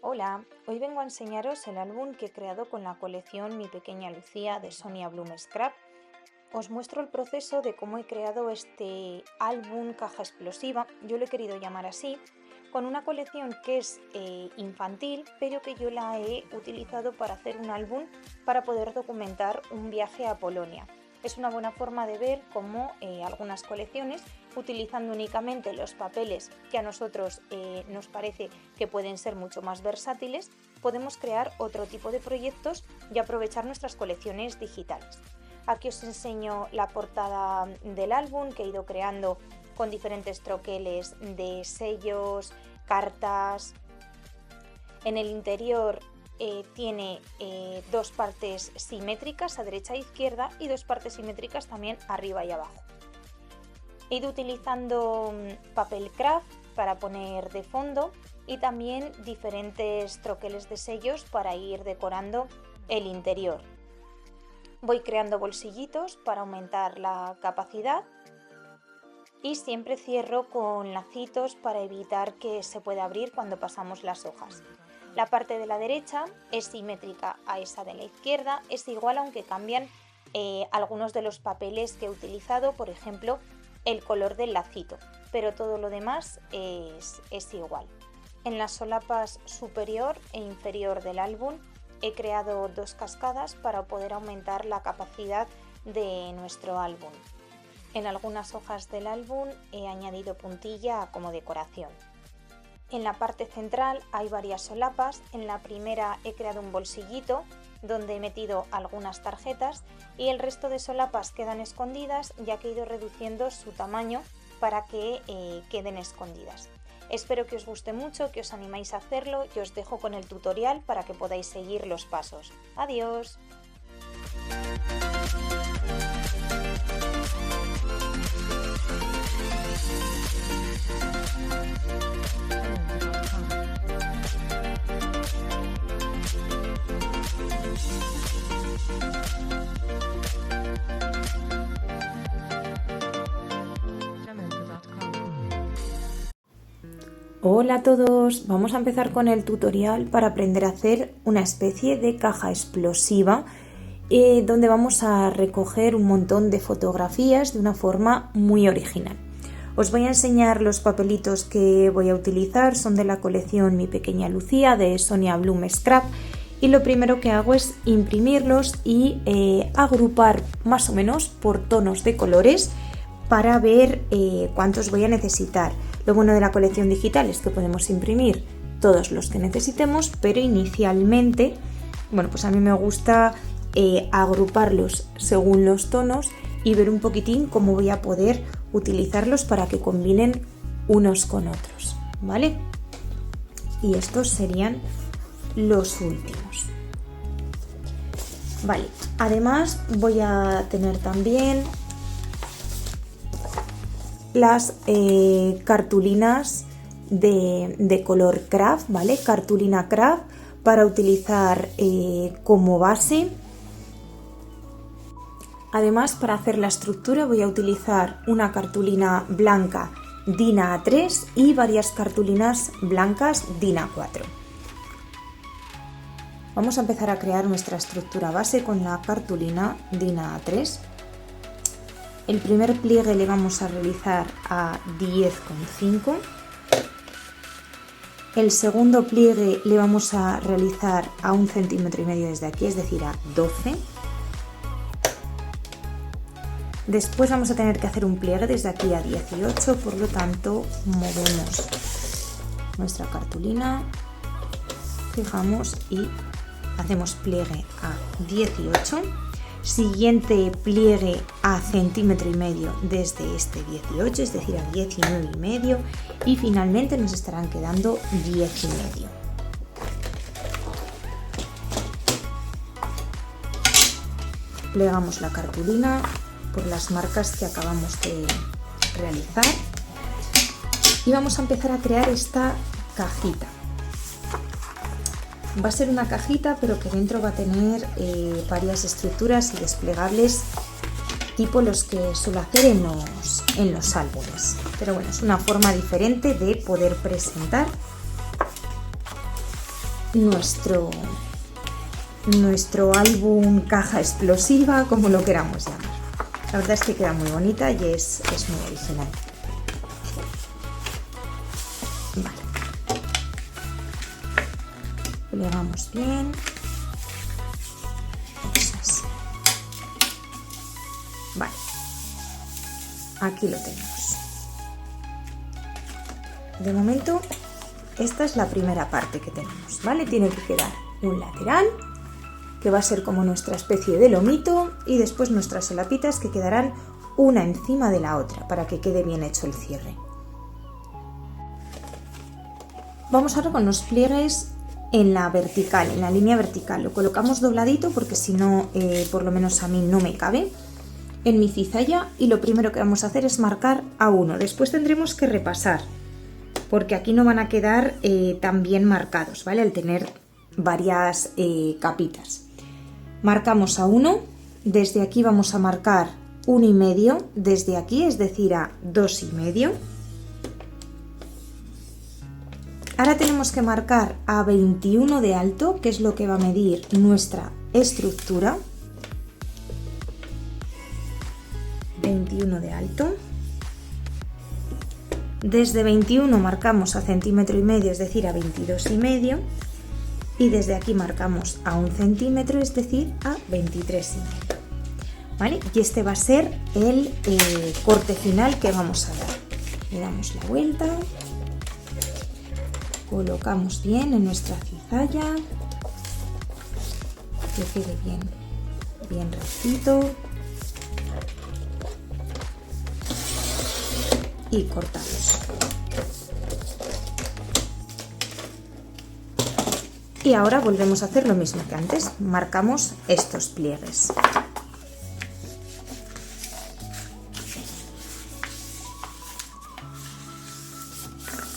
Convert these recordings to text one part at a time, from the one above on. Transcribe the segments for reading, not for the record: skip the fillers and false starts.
Hola, hoy vengo a enseñaros el álbum que he creado con la colección Mi Pequeña Lucía de Sonia Bloom Scrap. Os muestro el proceso de cómo he creado este álbum caja explosiva, yo lo he querido llamar así, con una colección que es infantil, pero que yo la he utilizado para hacer un álbum para poder documentar un viaje a Polonia. Es una buena forma de ver cómo algunas colecciones, utilizando únicamente los papeles que a nosotros nos parece que pueden ser mucho más versátiles, podemos crear otro tipo de proyectos y aprovechar nuestras colecciones digitales. Aquí os enseño la portada del álbum que he ido creando con diferentes troqueles de sellos, cartas. En el interior tiene dos partes simétricas a derecha e izquierda y dos partes simétricas también arriba y abajo. He ido utilizando papel craft para poner de fondo y también diferentes troqueles de sellos para ir decorando el interior. Voy creando bolsillitos para aumentar la capacidad y siempre cierro con lacitos para evitar que se pueda abrir cuando pasamos las hojas. La parte de la derecha es simétrica a esa de la izquierda, es igual aunque cambian algunos de los papeles que he utilizado, por ejemplo el color del lacito, pero todo lo demás es igual. En las solapas superior e inferior del álbum he creado dos cascadas para poder aumentar la capacidad de nuestro álbum. En algunas hojas del álbum he añadido puntilla como decoración. En la parte central hay varias solapas. En la primera he creado un bolsillito donde he metido algunas tarjetas y el resto de solapas quedan escondidas ya que he ido reduciendo su tamaño para que queden escondidas. Espero que os guste mucho, que os animáis a hacerlo y os dejo con el tutorial para que podáis seguir los pasos. ¡Adiós! Hola a todos, vamos a empezar con el tutorial para aprender a hacer una especie de caja explosiva donde vamos a recoger un montón de fotografías de una forma muy original. Os voy a enseñar los papelitos que voy a utilizar, son de la colección Mi Pequeña Lucía de Sonia Bloom Scrap y lo primero que hago es imprimirlos y agrupar más o menos por tonos de colores para ver cuántos voy a necesitar. Lo bueno de la colección digital es que podemos imprimir todos los que necesitemos, pero inicialmente, pues a mí me gusta agruparlos según los tonos y ver un poquitín cómo voy a poder utilizarlos para que combinen unos con otros, ¿vale? Y estos serían los últimos. Vale, además voy a tener también las cartulinas de color craft, ¿vale? Cartulina craft para utilizar como base. Además, para hacer la estructura voy a utilizar una cartulina blanca DIN A3 y varias cartulinas blancas DIN A4. Vamos a empezar a crear nuestra estructura base con la cartulina DIN A3. El primer pliegue le vamos a realizar a 10,5. El segundo pliegue le vamos a realizar a 1,5 centímetros desde aquí, es decir, a 12. Después vamos a tener que hacer un pliegue desde aquí a 18, por lo tanto movemos nuestra cartulina, fijamos y hacemos pliegue a 18. Siguiente pliegue a 1,5 centímetros desde este 18, es decir, a 19,5 y finalmente nos estarán quedando 10,5. Plegamos la cartulina por las marcas que acabamos de realizar y vamos a empezar a crear esta cajita. Va a ser una cajita, pero que dentro va a tener varias estructuras y desplegables tipo los que suelo hacer en los álbumes. Pero bueno, es una forma diferente de poder presentar nuestro álbum caja explosiva, como lo queramos llamar. La verdad es que queda muy bonita y es muy original. Vale. Plegamos bien. Eso es. Vale. Aquí lo tenemos. De momento, esta es la primera parte que tenemos, ¿vale? Tiene que quedar un lateral, que va a ser como nuestra especie de lomito, y después nuestras solapitas que quedarán una encima de la otra para que quede bien hecho el cierre. Vamos ahora con los pliegues en la vertical, en la línea vertical. Lo colocamos dobladito porque si no, por lo menos a mí no me cabe en mi cizalla, y lo primero que vamos a hacer es marcar a 1. Después tendremos que repasar porque aquí no van a quedar tan bien marcados, ¿vale? Al tener varias capitas. Marcamos a 1, desde aquí vamos a marcar 1,5, desde aquí, es decir, a 2,5. Ahora tenemos que marcar a 21 de alto, que es lo que va a medir nuestra estructura. 21 de alto. Desde 21 marcamos a 1,5 centímetros, es decir, a 22,5. Y desde aquí marcamos a 1 centímetro, es decir, a 23,5. ¿Vale? Y este va a ser el corte final que vamos a dar. Le damos la vuelta, colocamos bien en nuestra cizalla, que quede bien rectito, y cortamos. Y ahora volvemos a hacer lo mismo que antes, marcamos estos pliegues.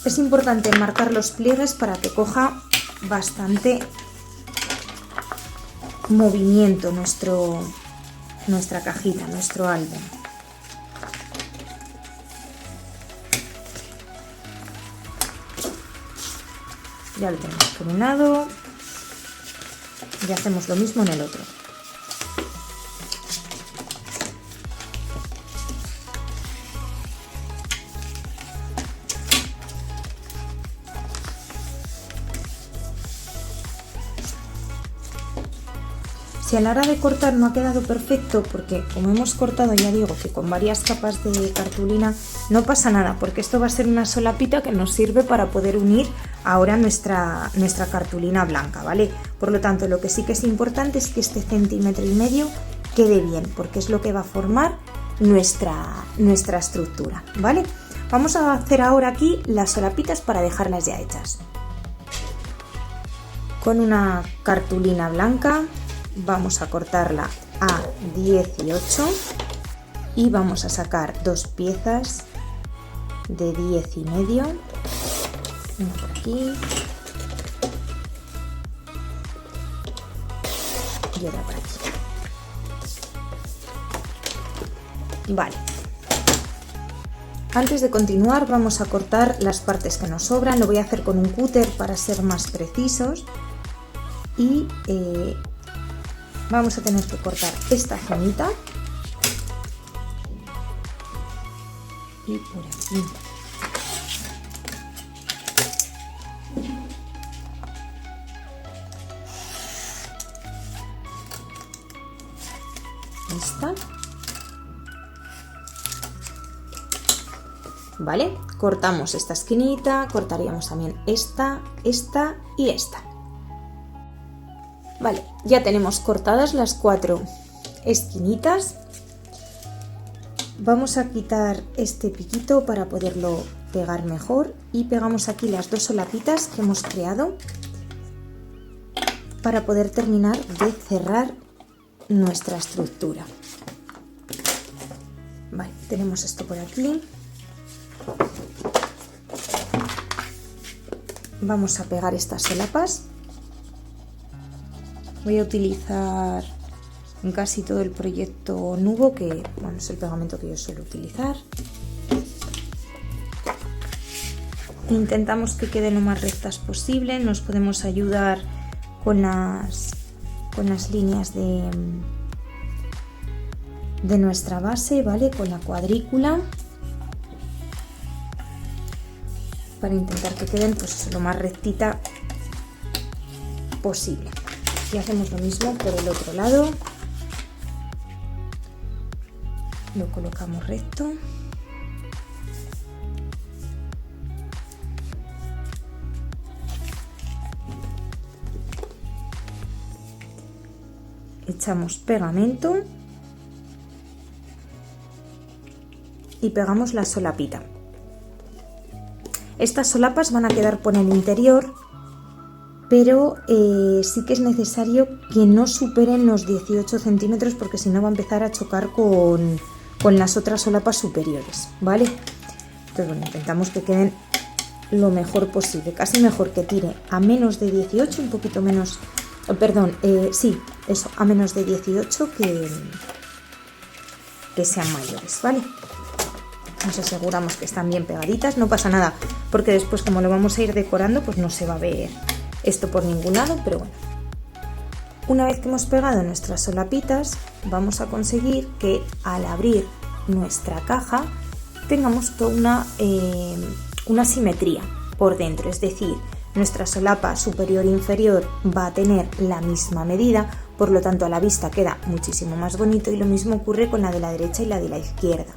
Es importante marcar los pliegues para que coja bastante movimiento nuestra cajita, nuestro álbum. Ya lo tenemos terminado y hacemos lo mismo en el otro. Si a la hora de cortar no ha quedado perfecto, porque como hemos cortado, ya digo, que con varias capas de cartulina, no pasa nada, porque esto va a ser una solapita que nos sirve para poder unir ahora nuestra cartulina blanca, ¿vale? Por lo tanto, lo que sí que es importante es que este 1,5 centímetros quede bien, porque es lo que va a formar nuestra estructura, ¿vale? Vamos a hacer ahora aquí las solapitas para dejarlas ya hechas. Con una cartulina blanca vamos a cortarla a 18 y vamos a sacar dos piezas de 10,5, una por aquí y otra por aquí. Vale, antes de continuar vamos a cortar las partes que nos sobran. Lo voy a hacer con un cúter para ser más precisos, y vamos a tener que cortar esta zonita y por aquí. Esta. Vale, cortamos esta esquinita, cortaríamos también esta, esta y esta. Vale, ya tenemos cortadas las 4 esquinitas. Vamos a quitar este piquito para poderlo pegar mejor, y pegamos aquí las 2 solapitas que hemos creado para poder terminar de cerrar nuestra estructura. Vale, tenemos esto por aquí. Vamos a pegar estas solapas. Voy a utilizar en casi todo el proyecto Nubo, que bueno, es el pegamento que yo suelo utilizar. intentamos que queden lo más rectas posible. Nos podemos ayudar con las líneas de nuestra base, ¿vale? Con la cuadrícula, para intentar que queden pues lo más rectita posible. Y hacemos lo mismo por el otro lado. Lo colocamos recto. Echamos pegamento y pegamos la solapita. Estas solapas van a quedar por el interior, pero sí que es necesario que no superen los 18 centímetros, porque si no va a empezar a chocar con las otras solapas superiores, ¿vale? Entonces, bueno, intentamos que queden lo mejor posible, casi mejor que tire a menos de 18, un poquito menos, perdón, sí, eso, a menos de 18 que sean mayores, ¿vale? Nos aseguramos que están bien pegaditas, no pasa nada, porque después como lo vamos a ir decorando, pues no se va a ver esto por ningún lado, pero bueno. Una vez que hemos pegado nuestras solapitas, vamos a conseguir que al abrir nuestra caja tengamos toda una simetría por dentro, es decir, nuestra solapa superior e inferior va a tener la misma medida, por lo tanto a la vista queda muchísimo más bonito, y lo mismo ocurre con la de la derecha y la de la izquierda.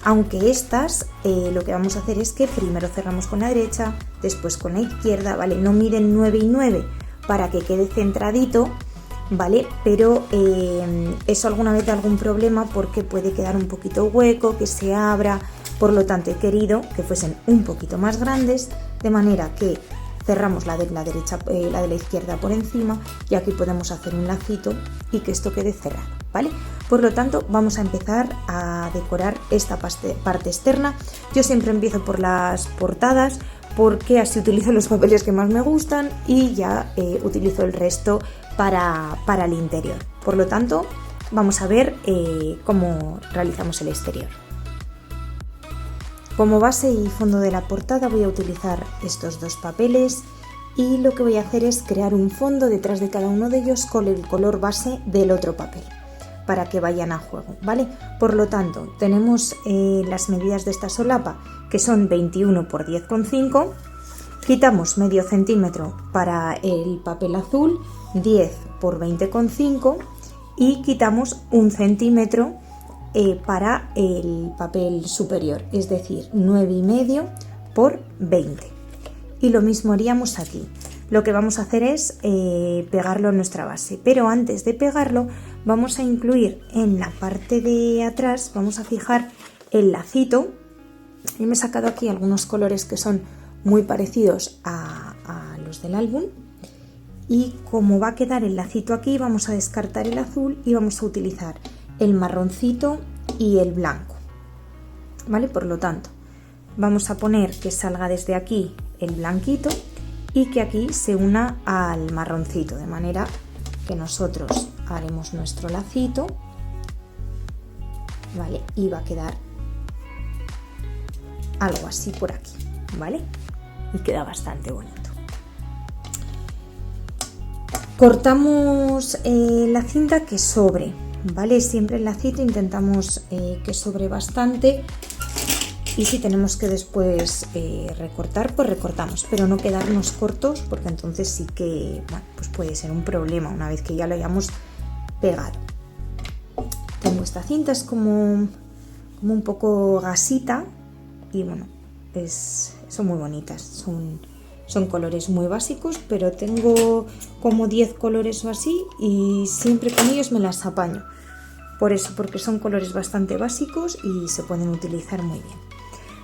Aunque estas lo que vamos a hacer es que primero cerramos con la derecha, después con la izquierda, ¿vale? No miden 9 y 9 para que quede centradito, ¿vale? Pero eso alguna vez da algún problema porque puede quedar un poquito hueco, que se abra. Por lo tanto he querido que fuesen un poquito más grandes, de manera que cerramos la de la derecha, la de la izquierda por encima, y aquí podemos hacer un lacito y que esto quede cerrado, ¿vale? Por lo tanto vamos a empezar a decorar esta parte externa. Yo siempre empiezo por las portadas porque así utilizo los papeles que más me gustan y ya utilizo el resto para el interior. Por lo tanto vamos a ver cómo realizamos el exterior. Como base y fondo de la portada voy a utilizar estos dos papeles, y lo que voy a hacer es crear un fondo detrás de cada uno de ellos con el color base del otro papel, para que vayan a juego, ¿vale? Por lo tanto, tenemos las medidas de esta solapa, que son 21 por 10,5, quitamos medio centímetro para el papel azul, 10 por 20,5, y quitamos 1 centímetro para el papel superior, es decir, 9,5 por 20. Y lo mismo haríamos aquí. Lo que vamos a hacer es pegarlo en nuestra base, pero antes de pegarlo vamos a incluir en la parte de atrás, vamos a fijar el lacito. Yo me he sacado aquí algunos colores que son muy parecidos a los del álbum, y como va a quedar el lacito aquí, vamos a descartar el azul y vamos a utilizar el marroncito y el blanco, ¿vale? Por lo tanto, vamos a poner que salga desde aquí el blanquito y que aquí se una al marroncito, de manera que nosotros haremos nuestro lacito, ¿vale? Y va a quedar algo así por aquí, ¿vale? Y queda bastante bonito. Cortamos la cinta que sobre, ¿vale? Siempre el lacito intentamos que sobre bastante, y si tenemos que después recortar, pues recortamos, pero no quedarnos cortos, porque entonces sí que, bueno, pues puede ser un problema una vez que ya lo hayamos pegado. Tengo esta cinta, es como un poco gasita, y bueno, son muy bonitas, son colores muy básicos, pero tengo como 10 colores o así, y siempre con ellos me las apaño. Por eso, porque son colores bastante básicos y se pueden utilizar muy bien.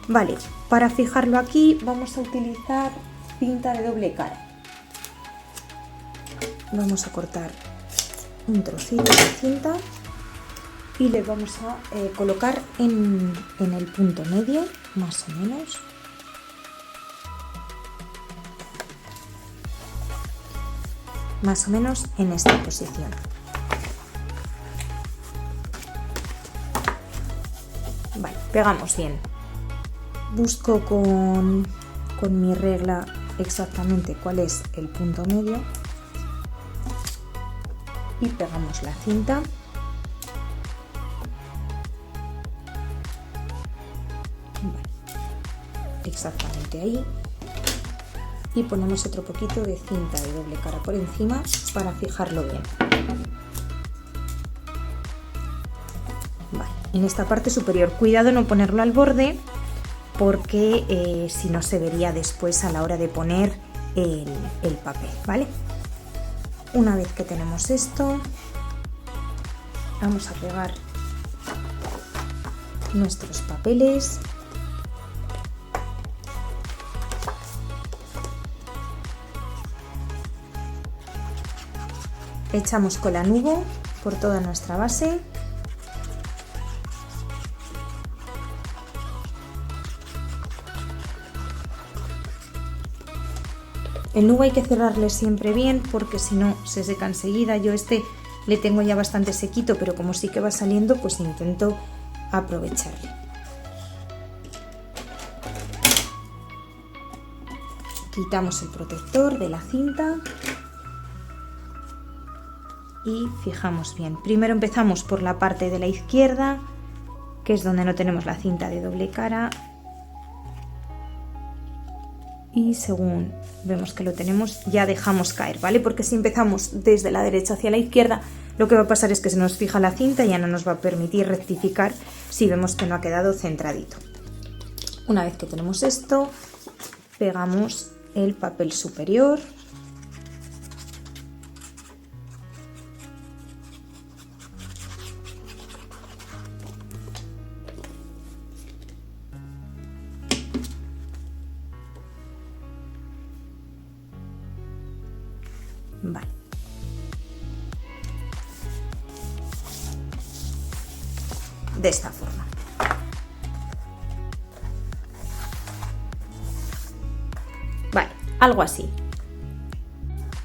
Vale, para fijarlo aquí vamos a utilizar cinta de doble cara. Vamos a cortar un trocito de cinta y le vamos a colocar en el punto medio, más o menos. Más o menos en esta posición. Vale, pegamos bien. Busco con con mi regla exactamente cuál es el punto medio y pegamos la cinta. Exactamente ahí, y ponemos otro poquito de cinta de doble cara por encima para fijarlo bien. Vale, en esta parte superior, cuidado no ponerlo al borde porque si no se vería después a la hora de poner el papel, ¿vale? Una vez que tenemos esto, vamos a pegar nuestros papeles. Echamos cola nubo por toda nuestra base. El nubo hay que cerrarle siempre bien porque si no se seca enseguida. Yo le tengo ya bastante sequito, pero como sí que va saliendo, pues intento aprovecharle. Quitamos el protector de la cinta y fijamos bien. Primero empezamos por la parte de la izquierda, que es donde no tenemos la cinta de doble cara. Y según vemos que lo tenemos, ya dejamos caer, ¿vale? Porque si empezamos desde la derecha hacia la izquierda, lo que va a pasar es que se nos fija la cinta y ya no nos va a permitir rectificar si vemos que no ha quedado centradito. Una vez que tenemos esto, pegamos el papel superior. Vale. De esta forma. Vale, algo así.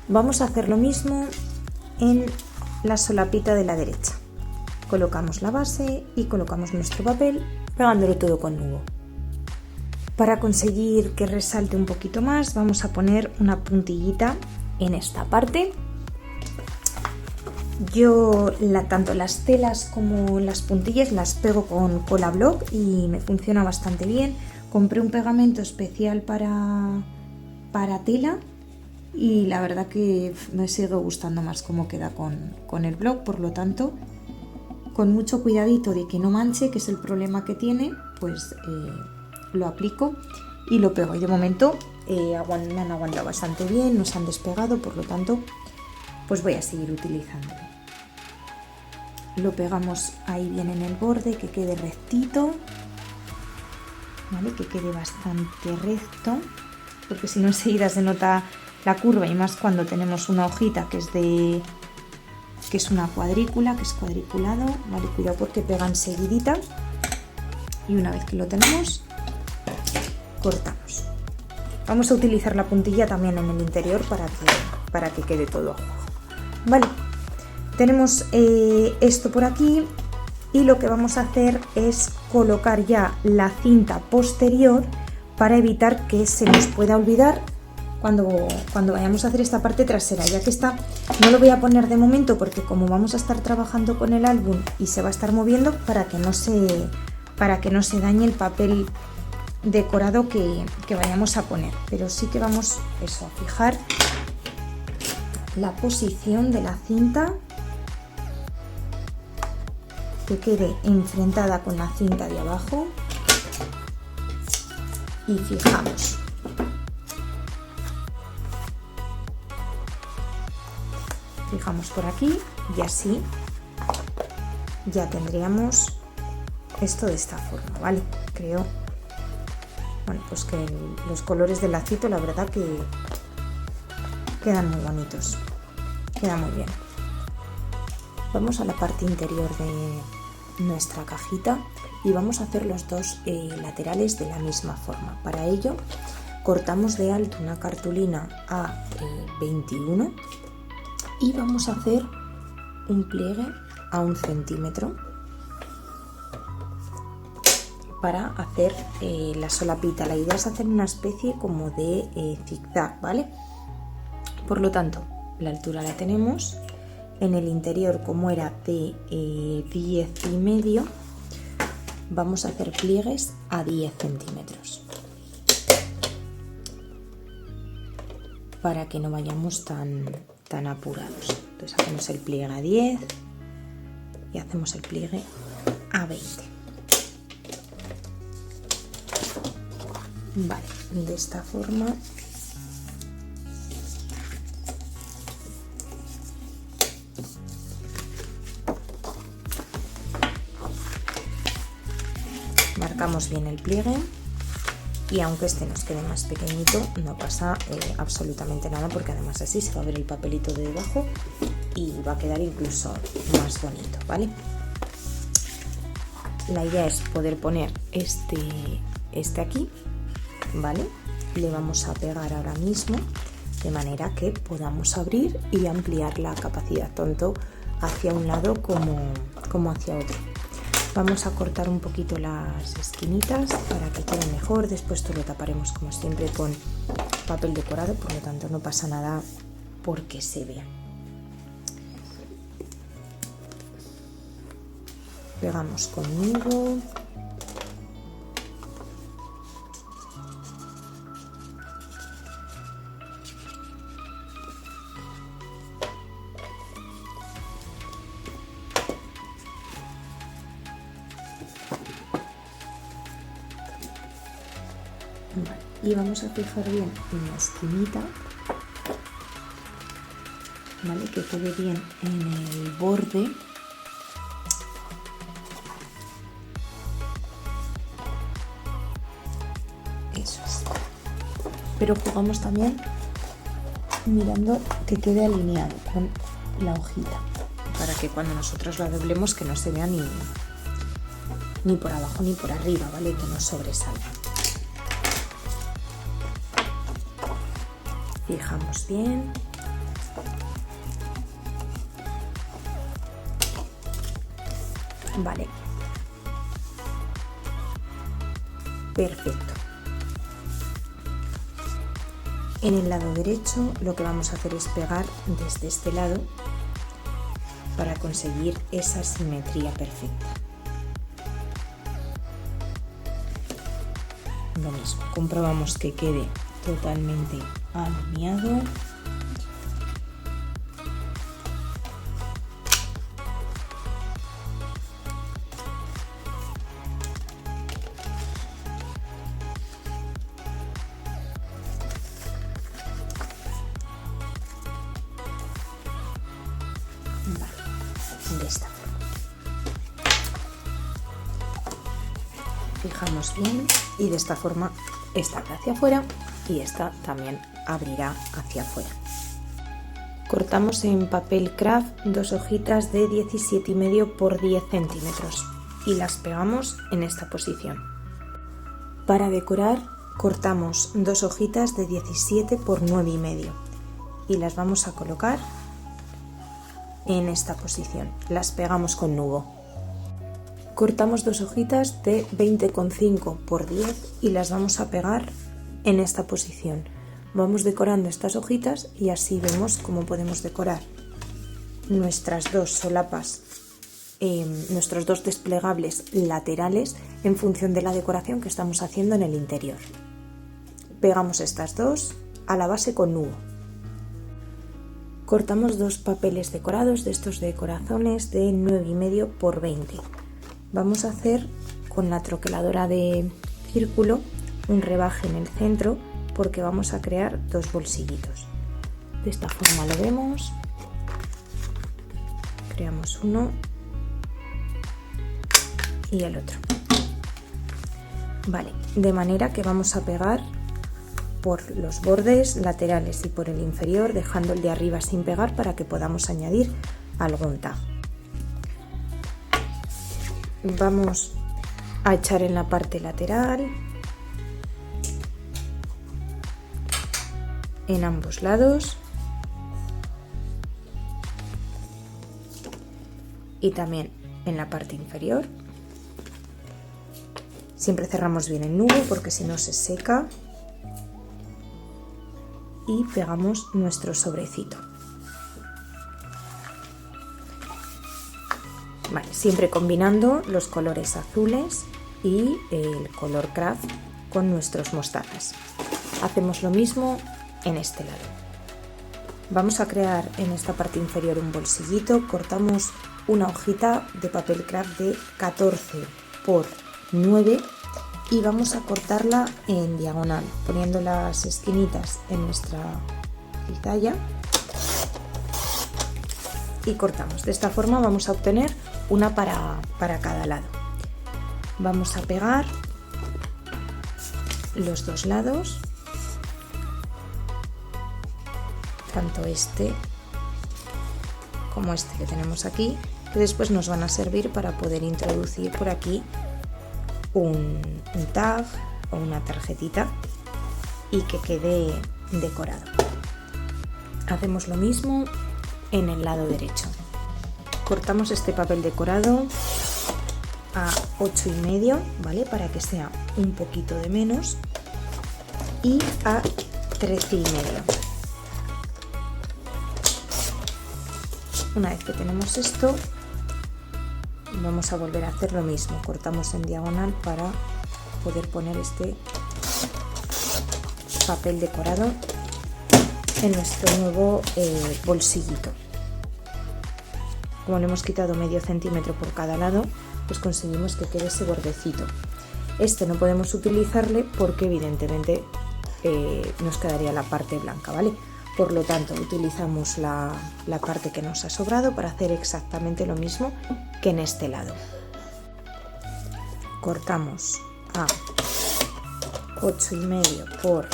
Vamos a hacer lo mismo en la solapita de la derecha. Colocamos la base y colocamos nuestro papel, pegándolo todo con nubo. Para conseguir que resalte un poquito más, vamos a poner una puntillita en esta parte. Yo tanto las telas como las puntillas las pego con cola block y me funciona bastante bien. Compré un pegamento especial para tela y la verdad que me sigue gustando más cómo queda con el block, por lo tanto, con mucho cuidadito de que no manche, que es el problema que tiene, pues lo aplico y lo pego. Y de momento me han aguantado bastante bien, no se han despegado, por lo tanto pues voy a seguir utilizándolo. Lo pegamos ahí bien en el borde, que quede rectito, ¿vale? Que quede bastante recto, porque si no enseguida se nota la curva, y más cuando tenemos una hojita que es una cuadrícula, que es cuadriculado, ¿vale? Cuidado porque pega enseguidita. Y una vez que lo tenemos, cortamos. Vamos a utilizar la puntilla también en el interior para que quede todo abajo. Vale, tenemos esto por aquí y lo que vamos a hacer es colocar ya la cinta posterior para evitar que se nos pueda olvidar cuando vayamos a hacer esta parte trasera. Ya que esta no lo voy a poner de momento porque como vamos a estar trabajando con el álbum y se va a estar moviendo, para que no se dañe el papel decorado que vayamos a poner, pero sí que vamos a fijar la posición de la cinta, que quede enfrentada con la cinta de abajo, y fijamos por aquí, y así ya tendríamos esto de esta forma, ¿vale? Creo, bueno, pues que los colores del lacito la verdad que quedan muy bonitos, queda muy bien. Vamos a la parte interior de nuestra cajita y vamos a hacer los dos laterales de la misma forma. Para ello cortamos de alto una cartulina a 21 y vamos a hacer un pliegue a 1 centímetro. para hacer la solapita. La idea es hacer una especie como de zigzag, ¿vale? Por lo tanto, la altura la tenemos. En el interior, como era de 10,5, vamos a hacer pliegues a 10 centímetros para que no vayamos tan apurados. Entonces hacemos el pliegue a 10 y hacemos el pliegue a 20. Vale, de esta forma marcamos bien el pliegue, y aunque este nos quede más pequeñito no pasa absolutamente nada, porque además así se va a ver el papelito de debajo y va a quedar incluso más bonito, ¿vale? La idea es poder poner este aquí, ¿vale? Le vamos a pegar ahora mismo de manera que podamos abrir y ampliar la capacidad tanto hacia un lado como hacia otro. Vamos a cortar un poquito las esquinitas para que quede mejor. Después esto lo taparemos como siempre con papel decorado, por lo tanto no pasa nada porque se vea. Pegamos con nudo. Vale, y vamos a fijar bien en la esquinita, ¿vale? Que quede bien en el borde. Eso es. Pero jugamos también mirando que quede alineado con la hojita, para que cuando nosotros la doblemos que no se vea ni por abajo ni por arriba, ¿vale? Que no sobresalga. Fijamos bien. Vale. Perfecto. En el lado derecho lo que vamos a hacer es pegar desde este lado para conseguir esa simetría perfecta. Lo mismo, comprobamos que quede totalmente alineado. Vale, de esta forma. Fijamos bien y de esta forma esta abre hacia afuera y esta también abrirá hacia afuera. Cortamos en papel craft 2 hojitas de 17,5 por 10 centímetros y las pegamos en esta posición. Para decorar cortamos 2 hojitas de 17 por 9,5 y las vamos a colocar en esta posición. Las pegamos con nudo. Cortamos 2 hojitas de 20,5 por 10 y las vamos a pegar en esta posición. Vamos decorando estas hojitas y así vemos cómo podemos decorar nuestras dos solapas, nuestros dos desplegables laterales en función de la decoración que estamos haciendo en el interior. Pegamos estas dos a la base con nudo. Cortamos 2 papeles decorados de estos de corazones de 9,5 por 20. Vamos a hacer con la troqueladora de círculo un rebaje en el centro porque vamos a crear 2 bolsillitos. De esta forma lo vemos. Creamos uno y el otro. Vale, de manera que vamos a pegar por los bordes laterales y por el inferior, dejando el de arriba sin pegar para que podamos añadir algún tag. Vamos a echar en la parte lateral, en ambos lados y también en la parte inferior. Siempre cerramos bien el nudo porque si no se seca. Y pegamos nuestro sobrecito. Vale, siempre combinando los colores azules y el color craft con nuestros mostazas. Hacemos lo mismo en este lado. Vamos a crear en esta parte inferior un bolsillito. Cortamos una hojita de papel craft de 14 por 9 y vamos a cortarla en diagonal, poniendo las esquinitas en nuestra cizalla y cortamos. De esta forma vamos a obtener una para cada lado. Vamos a pegar los dos lados, tanto este como este que tenemos aquí, que después nos van a servir para poder introducir por aquí un tag o una tarjetita y que quede decorado. Hacemos lo mismo en el lado derecho. Cortamos este papel decorado a 8,5, ¿vale? Para que sea un poquito de menos, y a 13,5. Una vez que tenemos esto, vamos a volver a hacer lo mismo. Cortamos en diagonal para poder poner este papel decorado en nuestro nuevo bolsillito. Como le hemos quitado medio centímetro por cada lado, pues conseguimos que quede ese bordecito. Este no podemos utilizarle porque evidentemente nos quedaría la parte blanca, ¿vale? Por lo tanto, utilizamos la parte que nos ha sobrado para hacer exactamente lo mismo que en este lado. Cortamos a 8,5 por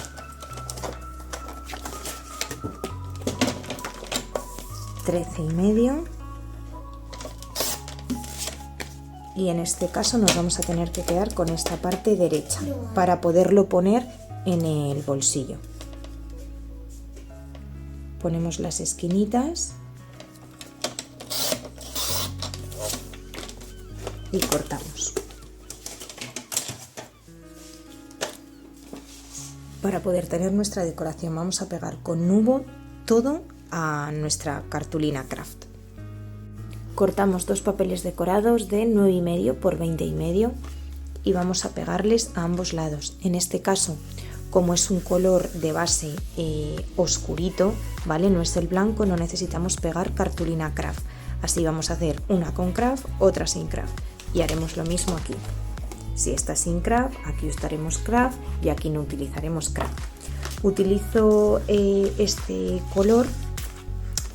13,5 y en este caso nos vamos a tener que quedar con esta parte derecha para poderlo poner en el bolsillo. Ponemos las esquinitas y cortamos. Para poder tener nuestra decoración vamos a pegar con nubo todo a nuestra cartulina craft. Cortamos dos papeles decorados de 9,5 por 20,5 y vamos a pegarles a ambos lados. En este caso, como es un color de base oscurito, ¿vale? No es el blanco, no necesitamos pegar cartulina craft. Así vamos a hacer una con craft, otra sin craft. Y haremos lo mismo aquí. Si está sin craft, aquí usaremos craft y aquí no utilizaremos craft. Utilizo este color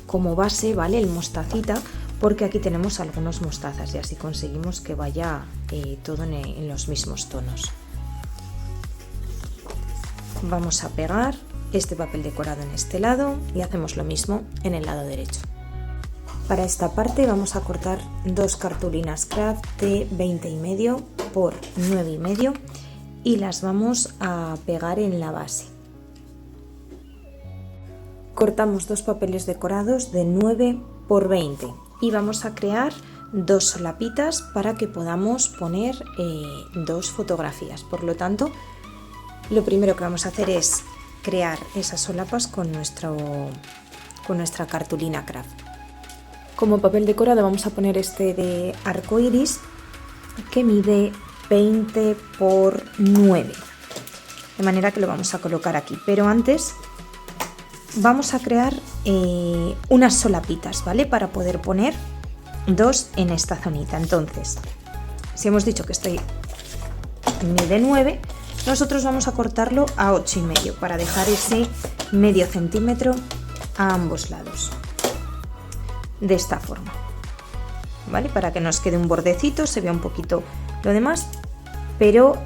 como base, ¿vale? El mostacita, porque aquí tenemos algunos mostazas y así conseguimos que vaya todo en los mismos tonos. Vamos a pegar este papel decorado en este lado y hacemos lo mismo en el lado derecho. Para esta parte vamos a cortar dos cartulinas craft de 20,5 por 9,5 y las vamos a pegar en la base. Cortamos dos papeles decorados de 9 por 20 y vamos a crear dos solapitas para que podamos poner dos fotografías. Por lo tanto, lo primero que vamos a hacer es crear esas solapas con nuestra cartulina craft. Como papel decorado vamos a poner este de arco iris que mide 20 por 9, de manera que lo vamos a colocar aquí, pero antes vamos a crear unas solapitas, ¿vale? Para poder poner dos en esta zonita. Entonces, si hemos dicho que este mide 9, nosotros vamos a cortarlo a 8,5 para dejar ese medio centímetro a ambos lados. De esta forma, ¿vale? Para que nos quede un bordecito, se vea un poquito lo demás, pero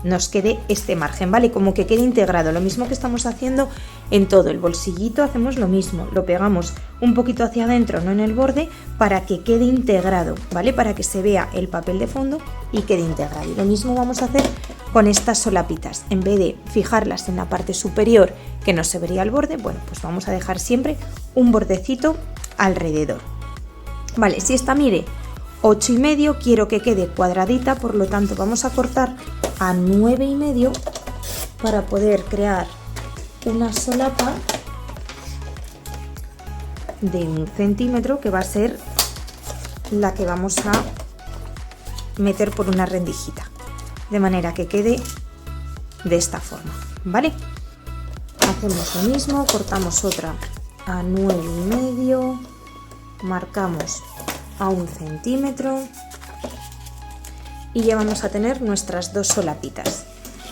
nos quede este margen, ¿vale? Como que quede integrado, lo mismo que estamos haciendo en todo el bolsillito, hacemos lo mismo, lo pegamos un poquito hacia adentro, no en el borde, para que quede integrado, ¿vale? Para que se vea el papel de fondo y quede integrado. Y lo mismo vamos a hacer con estas solapitas, en vez de fijarlas en la parte superior que no se vería el borde, bueno, pues vamos a dejar siempre un bordecito alrededor. Vale, si esta mide 8,5, quiero que quede cuadradita, por lo tanto vamos a cortar a 9,5 para poder crear una solapa de 1 centímetro que va a ser la que vamos a meter por una rendijita, de manera que quede de esta forma, ¿vale? Hacemos lo mismo, cortamos otra a 9,5, marcamos a 1 centímetro y ya vamos a tener nuestras 2 solapitas.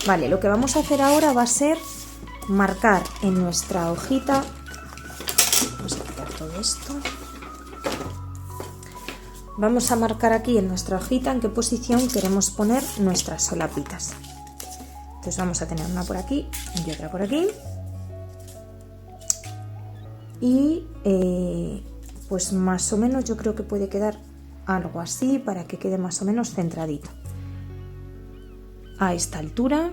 Vale, lo que vamos a hacer ahora va a ser marcar en nuestra hojita, vamos a quitar todo esto, vamos a marcar aquí en nuestra hojita en qué posición queremos poner nuestras solapitas. Entonces vamos a tener una por aquí y otra por aquí y pues más o menos yo creo que puede quedar algo así para que quede más o menos centradito. A esta altura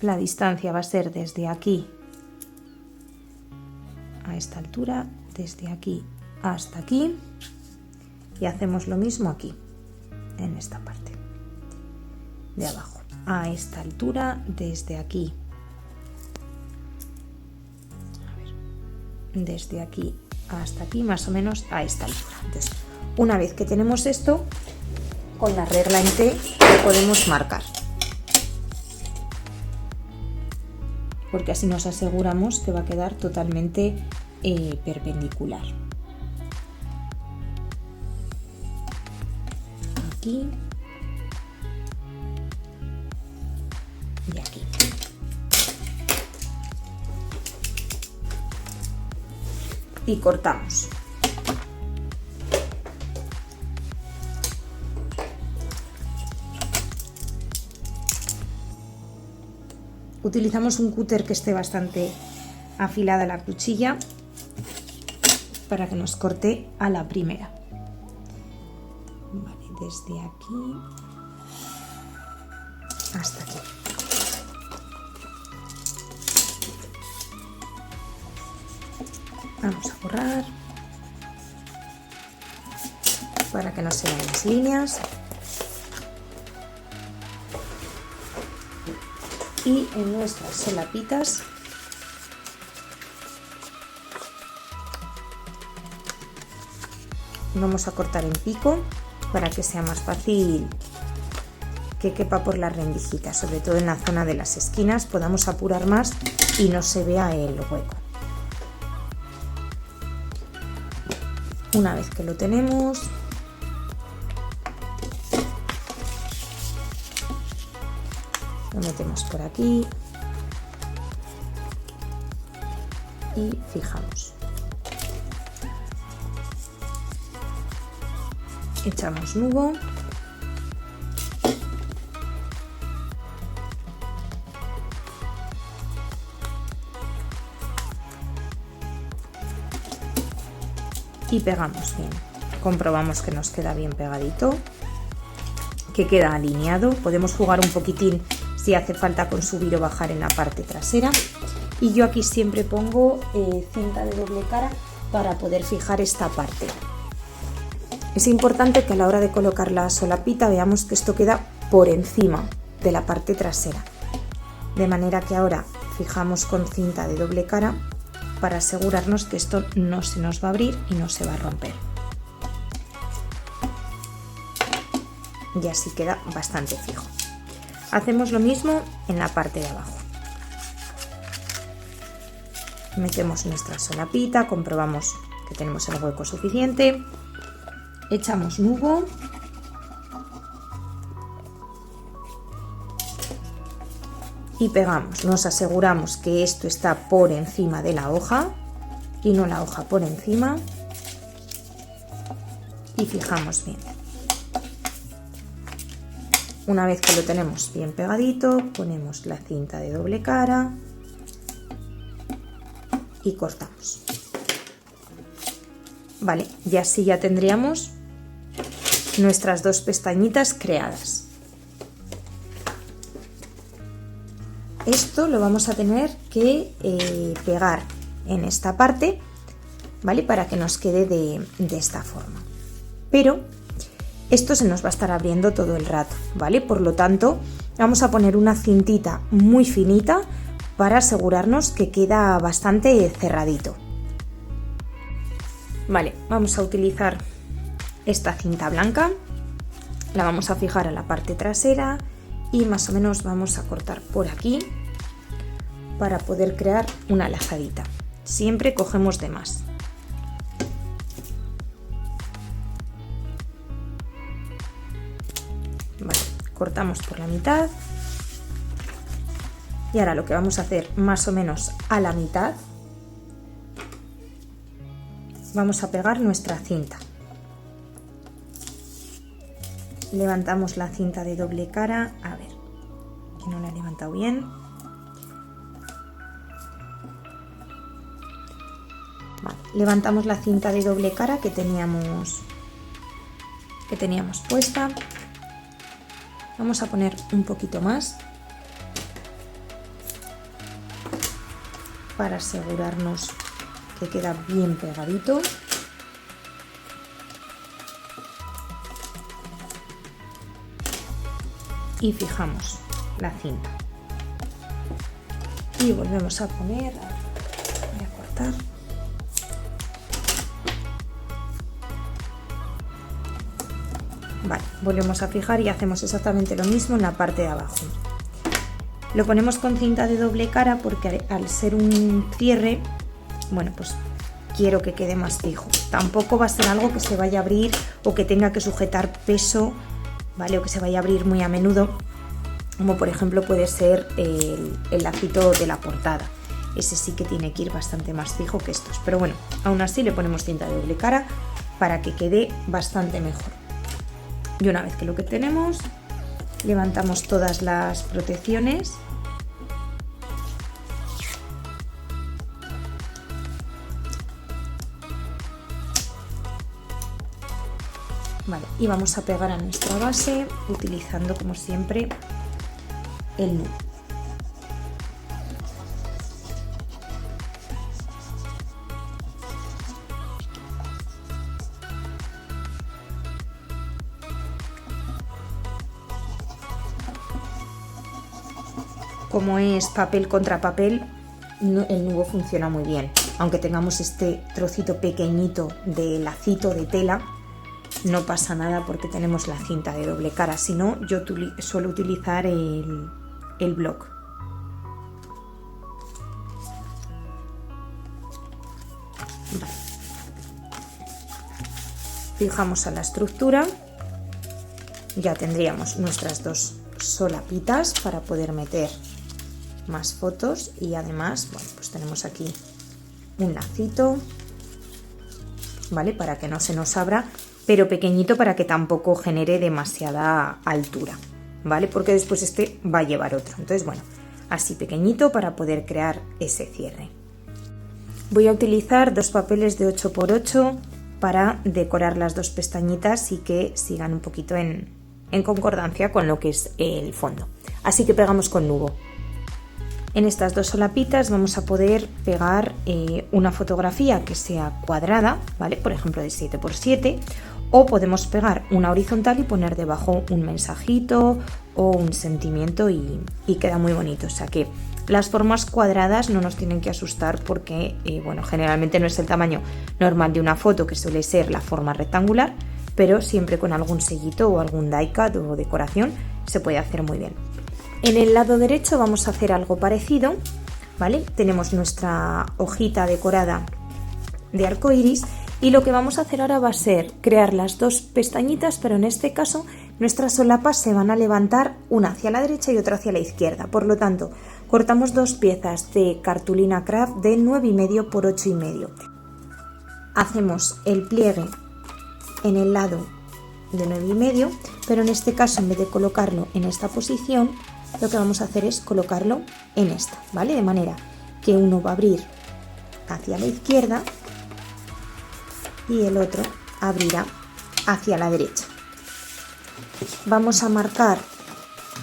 la distancia va a ser desde aquí a esta altura, desde aquí hasta aquí, y hacemos lo mismo aquí en esta parte de abajo, a esta altura, desde aquí, desde aquí hasta aquí, más o menos a esta altura. Entonces, una vez que tenemos esto, con la regla en T podemos marcar, porque así nos aseguramos que va a quedar totalmente perpendicular. Aquí y aquí. Y cortamos. Utilizamos un cúter que esté bastante afilada la cuchilla para que nos corte a la primera. Vale, desde aquí hasta aquí. Vamos a borrar para que no se vean las líneas. Y en nuestras solapitas vamos a cortar en pico para que sea más fácil que quepa por las rendijitas, sobre todo en la zona de las esquinas, podamos apurar más y no se vea el hueco. Una vez que lo tenemos, lo metemos por aquí y fijamos. Echamos nudo. Y pegamos bien. Comprobamos que nos queda bien pegadito, que queda alineado. Podemos jugar un poquitín si hace falta con subir o bajar en la parte trasera. Y yo aquí siempre pongo cinta de doble cara para poder fijar esta parte. Es importante que a la hora de colocar la solapita veamos que esto queda por encima de la parte trasera. De manera que ahora fijamos con cinta de doble cara para asegurarnos que esto no se nos va a abrir y no se va a romper. Y así queda bastante fijo. Hacemos lo mismo en la parte de abajo. Metemos nuestra solapita, comprobamos que tenemos el hueco suficiente, echamos nudo y pegamos. Nos aseguramos que esto está por encima de la hoja y no la hoja por encima y fijamos bien. Una vez que lo tenemos bien pegadito, ponemos la cinta de doble cara y cortamos. Vale, y así ya tendríamos nuestras dos pestañitas creadas. Esto lo vamos a tener que pegar en esta parte, ¿vale? Para que nos quede de esta forma. Pero esto se nos va a estar abriendo todo el rato, ¿vale? Por lo tanto, vamos a poner una cintita muy finita para asegurarnos que queda bastante cerradito. Vale, vamos a utilizar esta cinta blanca, la vamos a fijar a la parte trasera y más o menos vamos a cortar por aquí para poder crear una lazadita. Siempre cogemos de más. Vale, cortamos por la mitad y ahora lo que vamos a hacer más o menos a la mitad, vamos a pegar nuestra cinta. Levantamos la cinta de doble cara, a ver, que no la he levantado bien. Vale, levantamos la cinta de doble cara que teníamos puesta. Vamos a poner un poquito más para asegurarnos que queda bien pegadito. Y fijamos la cinta. Y volvemos a poner, voy a cortar. Vale, volvemos a fijar y hacemos exactamente lo mismo en la parte de abajo. Lo ponemos con cinta de doble cara porque al ser un cierre, bueno, pues quiero que quede más fijo. Tampoco va a ser algo que se vaya a abrir o que tenga que sujetar peso, ¿vale? O que se vaya a abrir muy a menudo, como por ejemplo puede ser el lacito de la portada. Ese sí que tiene que ir bastante más fijo que estos, pero bueno, aún así le ponemos cinta de doble cara para que quede bastante mejor. Y una vez que lo que tenemos, levantamos todas las protecciones. Vale, y vamos a pegar a nuestra base utilizando como siempre el nudo. Como es papel contra papel, el nudo funciona muy bien. Aunque tengamos este trocito pequeñito de lacito de tela, no pasa nada porque tenemos la cinta de doble cara. Si no, yo suelo utilizar el bloc. Vale. Fijamos a la estructura. Ya tendríamos nuestras dos solapitas para poder meter más fotos y además, bueno, pues tenemos aquí un lacito, ¿vale? Para que no se nos abra, pero pequeñito para que tampoco genere demasiada altura, ¿vale? Porque después este va a llevar otro. Entonces, bueno, así pequeñito para poder crear ese cierre. Voy a utilizar dos papeles de 8×8 para decorar las dos pestañitas y que sigan un poquito en concordancia con lo que es el fondo. Así que pegamos con nudo. En estas dos solapitas vamos a poder pegar una fotografía que sea cuadrada, ¿vale? Por ejemplo de 7×7, o podemos pegar una horizontal y poner debajo un mensajito o un sentimiento y queda muy bonito. O sea que las formas cuadradas no nos tienen que asustar porque, bueno, generalmente no es el tamaño normal de una foto, que suele ser la forma rectangular, pero siempre con algún sellito o algún die-cut o decoración se puede hacer muy bien. En el lado derecho vamos a hacer algo parecido, ¿vale? Tenemos nuestra hojita decorada de arcoiris y lo que vamos a hacer ahora va a ser crear las dos pestañitas, pero en este caso nuestras solapas se van a levantar una hacia la derecha y otra hacia la izquierda. Por lo tanto, cortamos dos piezas de cartulina craft de 9,5 por 8,5. Hacemos el pliegue en el lado de 9,5, pero en este caso en vez de colocarlo en esta posición, lo que vamos a hacer es colocarlo en esta, ¿vale? De manera que uno va a abrir hacia la izquierda y el otro abrirá hacia la derecha. Vamos a marcar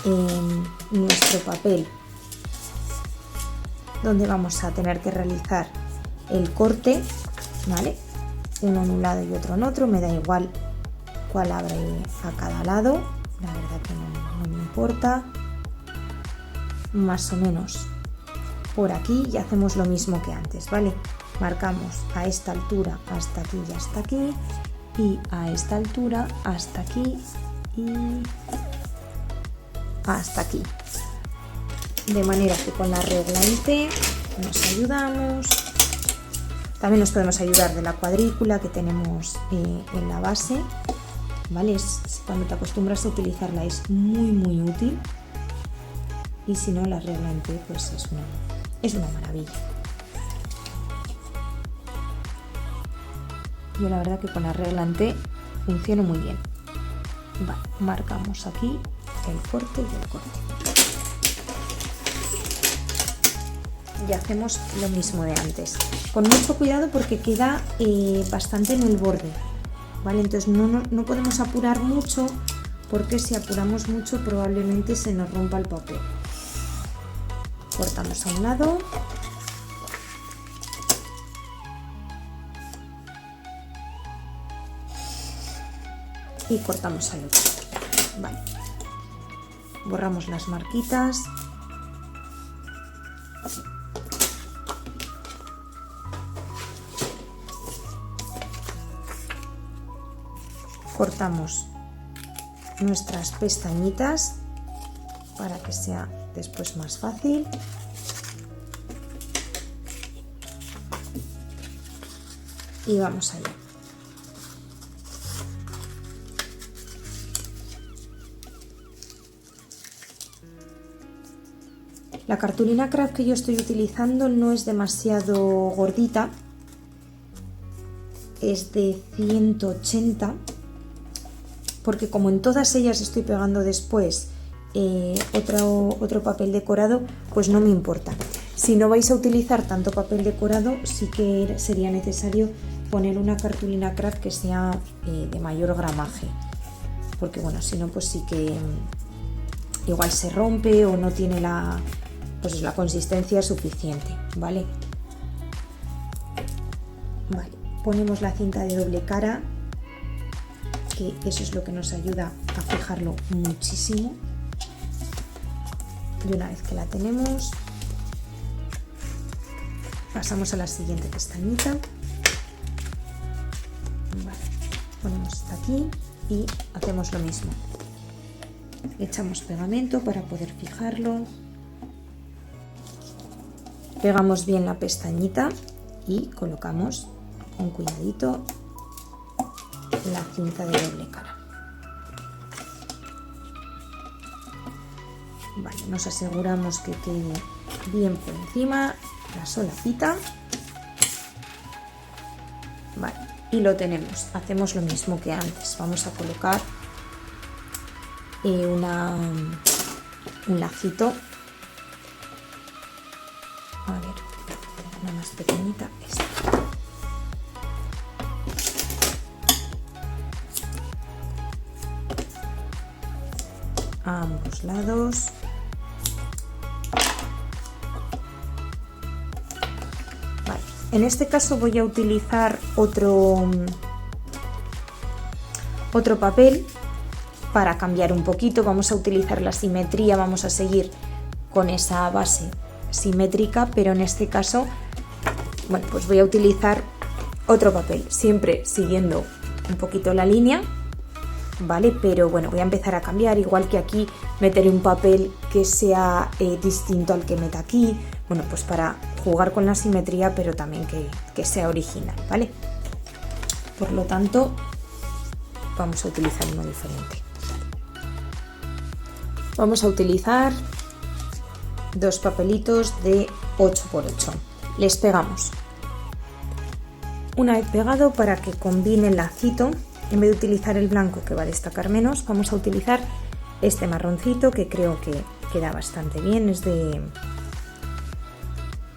en nuestro papel donde vamos a tener que realizar el corte, ¿vale? Uno en un lado y otro en otro, me da igual cuál abre a cada lado, la verdad que no me importa. Más o menos por aquí y hacemos lo mismo que antes, ¿vale? Marcamos a esta altura hasta aquí y hasta aquí, y a esta altura hasta aquí y hasta aquí, de manera que con la regla en T nos ayudamos. También nos podemos ayudar de la cuadrícula que tenemos en la base, ¿vale? Cuando te acostumbras a utilizarla es muy útil, y si no, la regla en T pues es una maravilla. Yo la verdad que con la regla en T funciona muy bien. Vale, marcamos aquí el corte y el corte. Y hacemos lo mismo de antes, con mucho cuidado porque queda bastante en el borde, ¿vale? Entonces no podemos apurar mucho, porque si apuramos mucho probablemente se nos rompa el papel. Cortamos a un lado y cortamos al otro. Vale. Borramos las marquitas. Cortamos nuestras pestañitas para que sea después más fácil. Y vamos allá. La cartulina craft que yo estoy utilizando no es demasiado gordita, es de 180, porque como en todas ellas estoy pegando después otro papel decorado, pues no me importa. Si no vais a utilizar tanto papel decorado, sí que sería necesario poner una cartulina craft que sea de mayor gramaje, porque bueno, si no pues sí que igual se rompe o no tiene la consistencia suficiente, ¿vale? Vale, ponemos la cinta de doble cara, que eso es lo que nos ayuda a fijarlo muchísimo. Y una vez que la tenemos, pasamos a la siguiente pestañita. Vale, ponemos hasta aquí y hacemos lo mismo. Echamos pegamento para poder fijarlo. Pegamos bien la pestañita y colocamos con cuidadito la cinta de doble cara. Vale, nos aseguramos que quede bien por encima la solapita. Vale, y lo tenemos. Hacemos lo mismo que antes. Vamos a colocar un lacito. A ver, una más pequeñita, esta. A ambos lados. Vale. En este caso voy a utilizar otro papel para cambiar un poquito. Vamos a utilizar la simetría, vamos a seguir con esa base simétrica, pero en este caso, bueno, pues voy a utilizar otro papel, siempre siguiendo un poquito la línea, ¿vale? Pero bueno, voy a empezar a cambiar, igual que aquí meteré un papel que sea distinto al que meta aquí, bueno, pues para jugar con la simetría, pero también que sea original, ¿vale? Por lo tanto, vamos a utilizar uno diferente. Vamos a utilizar dos papelitos de 8×8. Les pegamos. Una vez pegado, para que combine el lacito, en vez de utilizar el blanco que va a destacar menos, vamos a utilizar este marroncito que creo que queda bastante bien.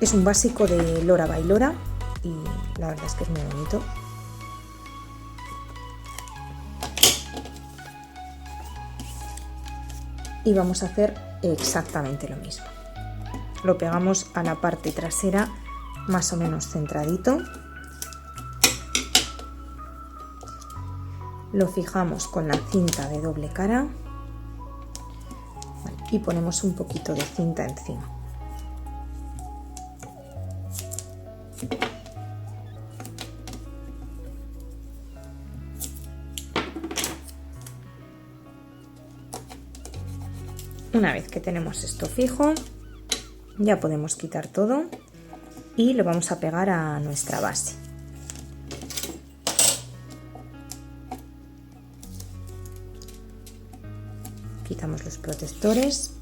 Es un básico de Lora by Lora y la verdad es que es muy bonito. Y vamos a hacer exactamente lo mismo. Lo pegamos a la parte trasera más o menos centradito. lo fijamos con la cinta de doble cara, vale, y ponemos un poquito de cinta encima. Una vez que tenemos esto fijo, ya podemos quitar todo y lo vamos a pegar a nuestra base. Quitamos los protectores.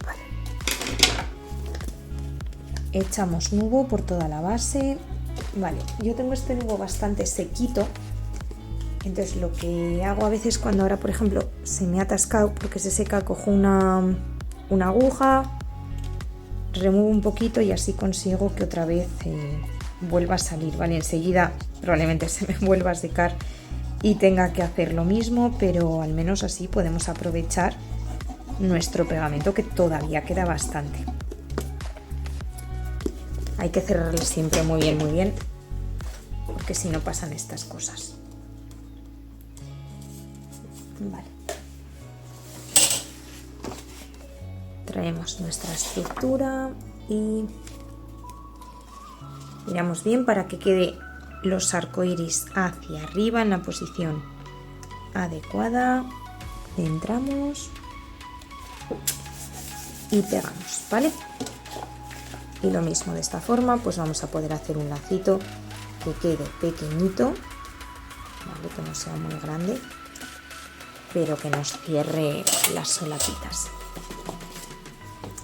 Vale. Echamos nubo por toda la base. Vale, yo tengo este nubo bastante sequito, entonces lo que hago a veces cuando ahora, por ejemplo, se me ha atascado porque se seca, cojo una aguja, remuevo un poquito y así consigo que otra vez vuelva a salir, ¿vale? Enseguida probablemente se me vuelva a secar y tenga que hacer lo mismo, pero al menos así podemos aprovechar nuestro pegamento, que todavía queda bastante. Hay que cerrarlo siempre muy bien, porque si no pasan estas cosas. Vale. Traemos nuestra estructura y miramos bien para que quede los arcoíris hacia arriba en la posición adecuada. Entramos y pegamos, ¿vale? Y lo mismo, de esta forma pues vamos a poder hacer un lacito que quede pequeñito, ¿vale? Que no sea muy grande, pero que nos cierre las solapitas,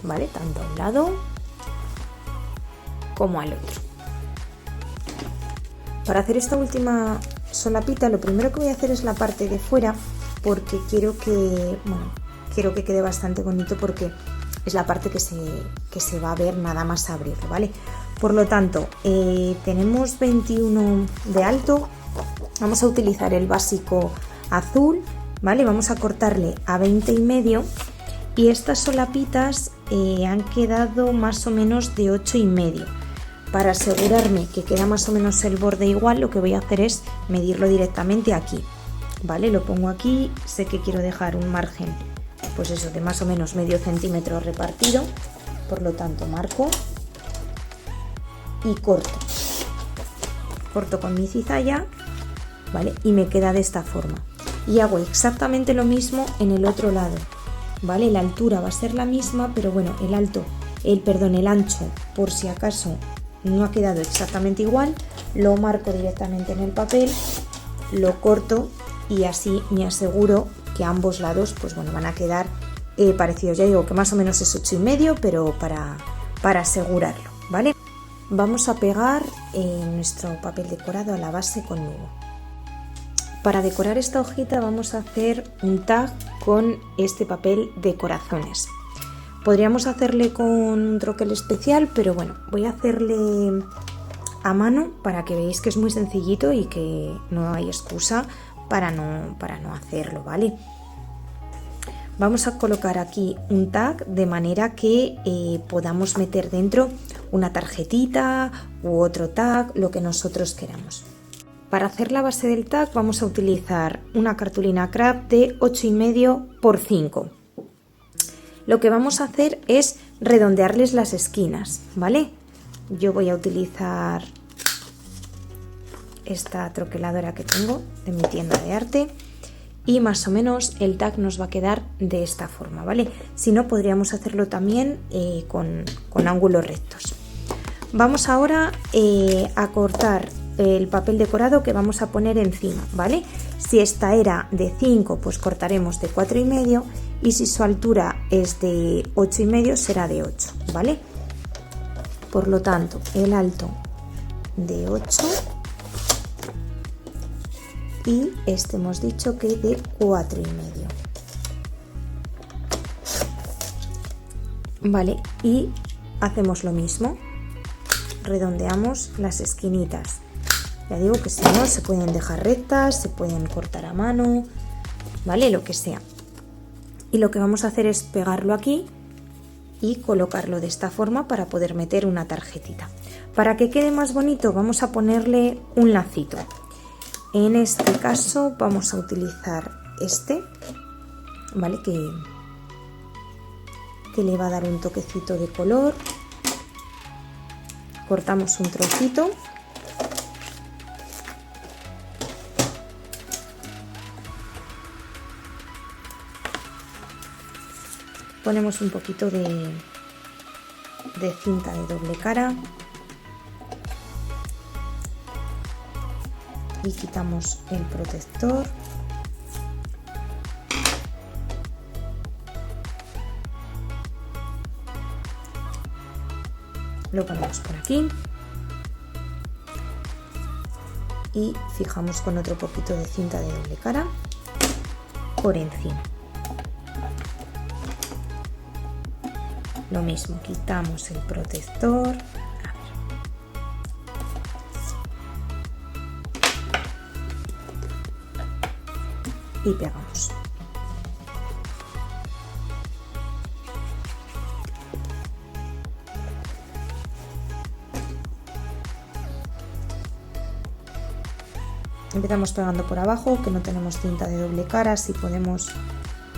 ¿vale? Tanto a un lado como al otro. Para hacer esta última solapita, lo primero que voy a hacer es la parte de fuera, porque quiero que quede bastante bonito, porque es la parte que se va a ver nada más abrirlo, ¿vale? Por lo tanto, tenemos 21 de alto, vamos a utilizar el básico azul, ¿vale? Vamos a cortarle a 20,5 y estas solapitas han quedado más o menos de 8,5. Para asegurarme que queda más o menos el borde igual, lo que voy a hacer es medirlo directamente aquí, ¿vale? Lo pongo aquí, sé que quiero dejar un margen, pues eso, de más o menos medio centímetro repartido, por lo tanto marco y corto con mi cizalla, ¿vale? Y me queda de esta forma. Y hago exactamente lo mismo en el otro lado, ¿vale? La altura va a ser la misma, pero bueno, el ancho, por si acaso no ha quedado exactamente igual, lo marco directamente en el papel, lo corto y así me aseguro que ambos lados pues bueno, van a quedar parecidos. Ya digo que más o menos es 8,5, pero para asegurarlo, ¿vale? Vamos a pegar nuestro papel decorado a la base con nubo. Para decorar esta hojita vamos a hacer un tag con este papel de corazones. Podríamos hacerle con un troquel especial, pero bueno, voy a hacerle a mano para que veáis que es muy sencillito y que no hay excusa para no hacerlo, ¿vale? Vamos a colocar aquí un tag de manera que podamos meter dentro una tarjetita u otro tag, lo que nosotros queramos. Para hacer la base del tag vamos a utilizar una cartulina Kraft de 8,5 por 5. Lo que vamos a hacer es redondearles las esquinas, ¿vale? Yo voy a utilizar esta troqueladora que tengo de mi tienda de arte y más o menos el tag nos va a quedar de esta forma, ¿vale? Si no, podríamos hacerlo también con ángulos rectos. Vamos ahora a cortar el papel decorado que vamos a poner encima, ¿vale? Si esta era de 5, pues cortaremos de 4,5, y si su altura es de 8,5 será de 8, ¿vale? Por lo tanto, el alto de 8 y este hemos dicho que de 4,5. Vale, y hacemos lo mismo, redondeamos las esquinitas. Ya digo que si no, se pueden dejar rectas, se pueden cortar a mano, ¿vale? Lo que sea. Y lo que vamos a hacer es pegarlo aquí y colocarlo de esta forma para poder meter una tarjetita. Para que quede más bonito vamos a ponerle un lacito. En este caso vamos a utilizar este, ¿vale? Que le va a dar un toquecito de color. Cortamos un trocito. Ponemos un poquito de cinta de doble cara y quitamos el protector. Lo ponemos por aquí y fijamos con otro poquito de cinta de doble cara por encima. Lo mismo, quitamos el protector. Y pegamos. Empezamos pegando por abajo, que no tenemos cinta de doble cara, así podemos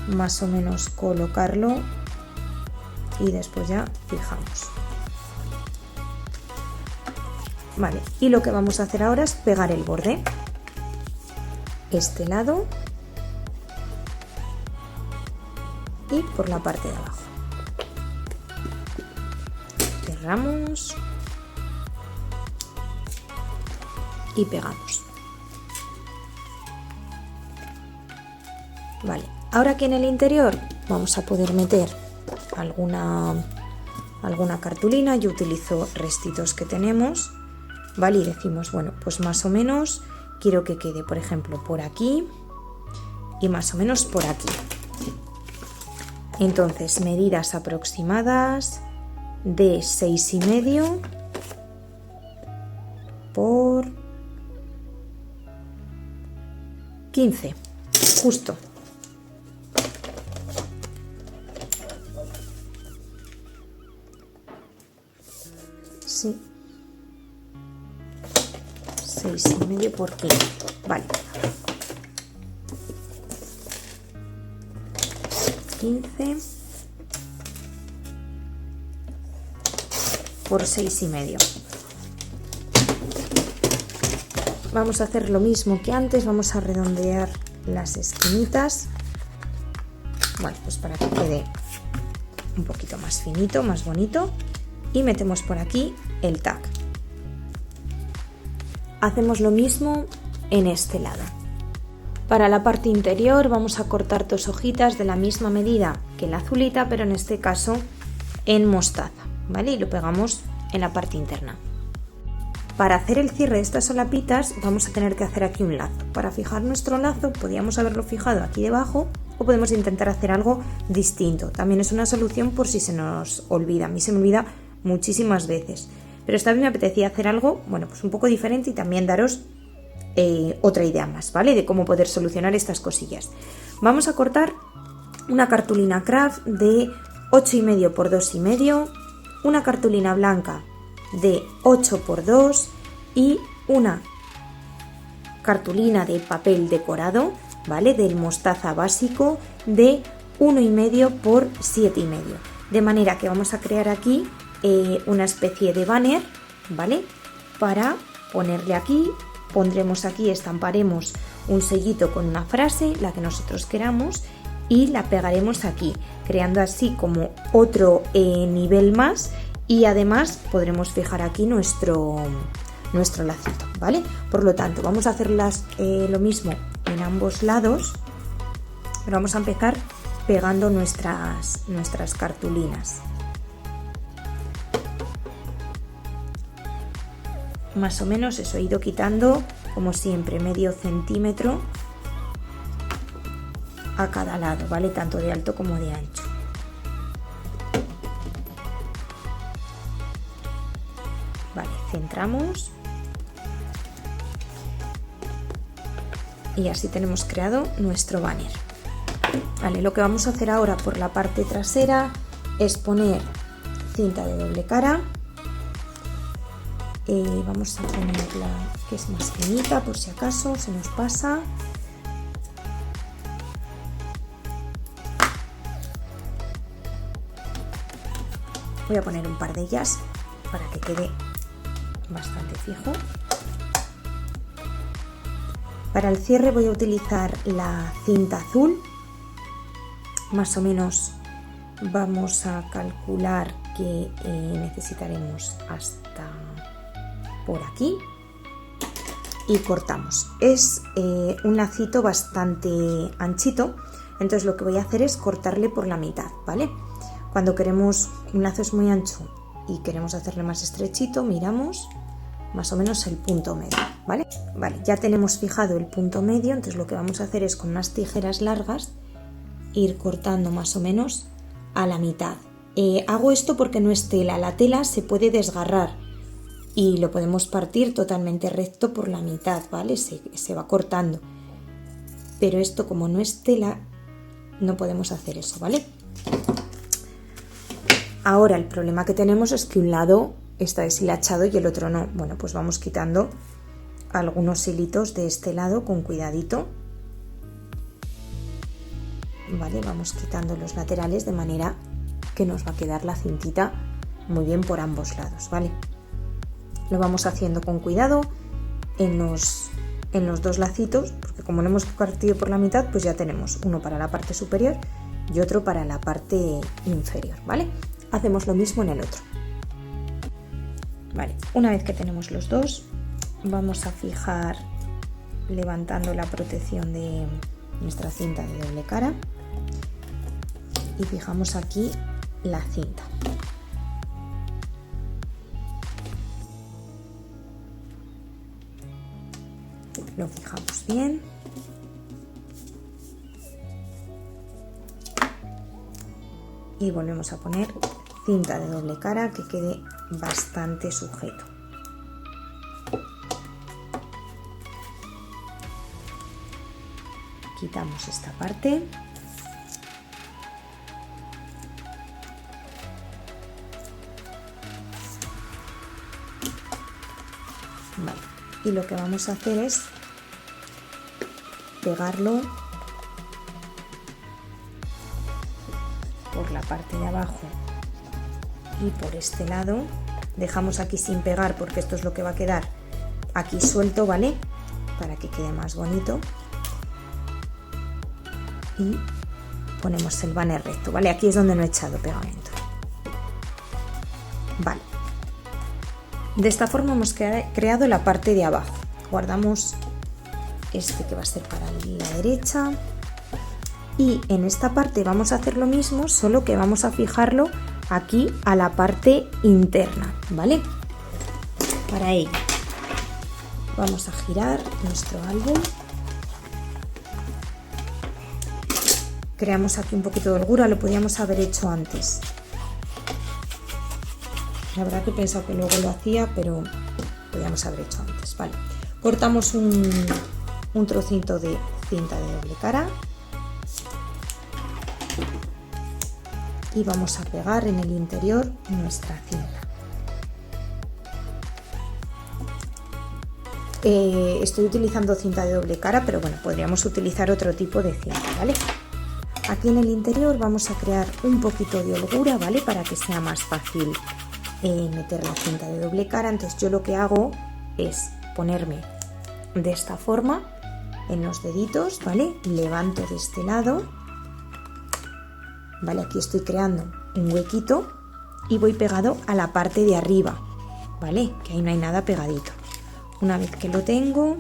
más o menos colocarlo y después ya fijamos. Vale, y lo que vamos a hacer ahora es pegar el borde. Este lado y por la parte de abajo. Cerramos y pegamos. Vale, ahora aquí en el interior vamos a poder meter alguna cartulina. Yo utilizo restitos que tenemos, ¿vale? Y decimos, bueno, pues más o menos quiero que quede, por ejemplo, por aquí y más o menos por aquí. Entonces, medidas aproximadas de 6,5 por 15, justo. Sí. 6,5 por 15. Vale. 15 por 6,5. Vamos a hacer lo mismo que antes, vamos a redondear las esquinitas, bueno, pues para que quede un poquito más finito, más bonito, y metemos por aquí el tag. Hacemos lo mismo en este lado. Para la parte interior vamos a cortar 2 hojitas de la misma medida que la azulita, pero en este caso en mostaza, ¿vale? Y lo pegamos en la parte interna. Para hacer el cierre de estas solapitas vamos a tener que hacer aquí un lazo. Para fijar nuestro lazo podríamos haberlo fijado aquí debajo o podemos intentar hacer algo distinto. También es una solución por si se nos olvida. A mí se me olvida muchísimas veces. Pero esta vez me apetecía hacer algo, bueno, pues un poco diferente y también daros otra idea más, ¿vale? De cómo poder solucionar estas cosillas. Vamos a cortar una cartulina craft de 8,5 por 2,5, una cartulina blanca de 8 por 2 y una cartulina de papel decorado, ¿vale? Del mostaza básico de 1,5 por 7,5. De manera que vamos a crear aquí una especie de banner, ¿vale? Para ponerle aquí, pondremos aquí, estamparemos un sellito con una frase, la que nosotros queramos, y la pegaremos aquí, creando así como otro nivel más, y además podremos fijar aquí nuestro lacito, ¿vale? Por lo tanto, vamos a hacer lo mismo en ambos lados, pero vamos a empezar pegando nuestras cartulinas. Más o menos eso, he ido quitando, como siempre, medio centímetro a cada lado, ¿vale? Tanto de alto como de ancho. Vale, centramos. Y así tenemos creado nuestro banner. Vale, lo que vamos a hacer ahora por la parte trasera es poner cinta de doble cara. Vamos a ponerla que es más finita por si acaso se nos pasa. Voy a poner un par de ellas para que quede bastante fijo. Para el cierre voy a utilizar la cinta azul. Más o menos vamos a calcular que necesitaremos hasta por aquí y cortamos. Es un lacito bastante anchito, entonces lo que voy a hacer es cortarle por la mitad, ¿vale? Cuando queremos un lazo es muy ancho y queremos hacerle más estrechito, miramos más o menos el punto medio, ¿vale? Vale, ya tenemos fijado el punto medio, entonces lo que vamos a hacer es con unas tijeras largas ir cortando más o menos a la mitad. Hago esto porque no es tela, la tela se puede desgarrar y lo podemos partir totalmente recto por la mitad, ¿vale? Se va cortando. Pero esto como no es tela, no podemos hacer eso, ¿vale? Ahora el problema que tenemos es que un lado está deshilachado y el otro no. Bueno, pues vamos quitando algunos hilitos de este lado con cuidadito. Vale, vamos quitando los laterales de manera que nos va a quedar la cintita muy bien por ambos lados, ¿vale? Lo vamos haciendo con cuidado en los dos lacitos, porque como lo hemos partido por la mitad, pues ya tenemos uno para la parte superior y otro para la parte inferior, ¿vale? Hacemos lo mismo en el otro. Vale, una vez que tenemos los dos, vamos a fijar levantando la protección de nuestra cinta de doble cara y fijamos aquí la cinta. Lo fijamos bien. Y volvemos a poner cinta de doble cara que quede bastante sujeto. Quitamos esta parte. Vale. Y lo que vamos a hacer es pegarlo por la parte de abajo y por este lado. Dejamos aquí sin pegar porque esto es lo que va a quedar aquí suelto, ¿vale? Para que quede más bonito. Y ponemos el banner recto, ¿vale? Aquí es donde no he echado pegamento. Vale. De esta forma hemos creado la parte de abajo. Guardamos este que va a ser para la derecha. Y en esta parte vamos a hacer lo mismo, solo que vamos a fijarlo aquí a la parte interna, ¿vale? Para ello vamos a girar nuestro álbum. Creamos aquí un poquito de holgura, lo podíamos haber hecho antes. La verdad que he pensado que luego lo hacía, pero podíamos haber hecho antes, ¿vale? Cortamos un trocito de cinta de doble cara. Y vamos a pegar en el interior nuestra cinta. Estoy utilizando cinta de doble cara, pero bueno, podríamos utilizar otro tipo de cinta, ¿vale? Aquí en el interior vamos a crear un poquito de holgura, ¿vale? Para que sea más fácil meter la cinta de doble cara. Entonces yo lo que hago es ponerme de esta forma en los deditos, ¿vale? Levanto de este lado. Vale, aquí estoy creando un huequito y voy pegado a la parte de arriba, ¿vale? Que ahí no hay nada pegadito. Una vez que lo tengo,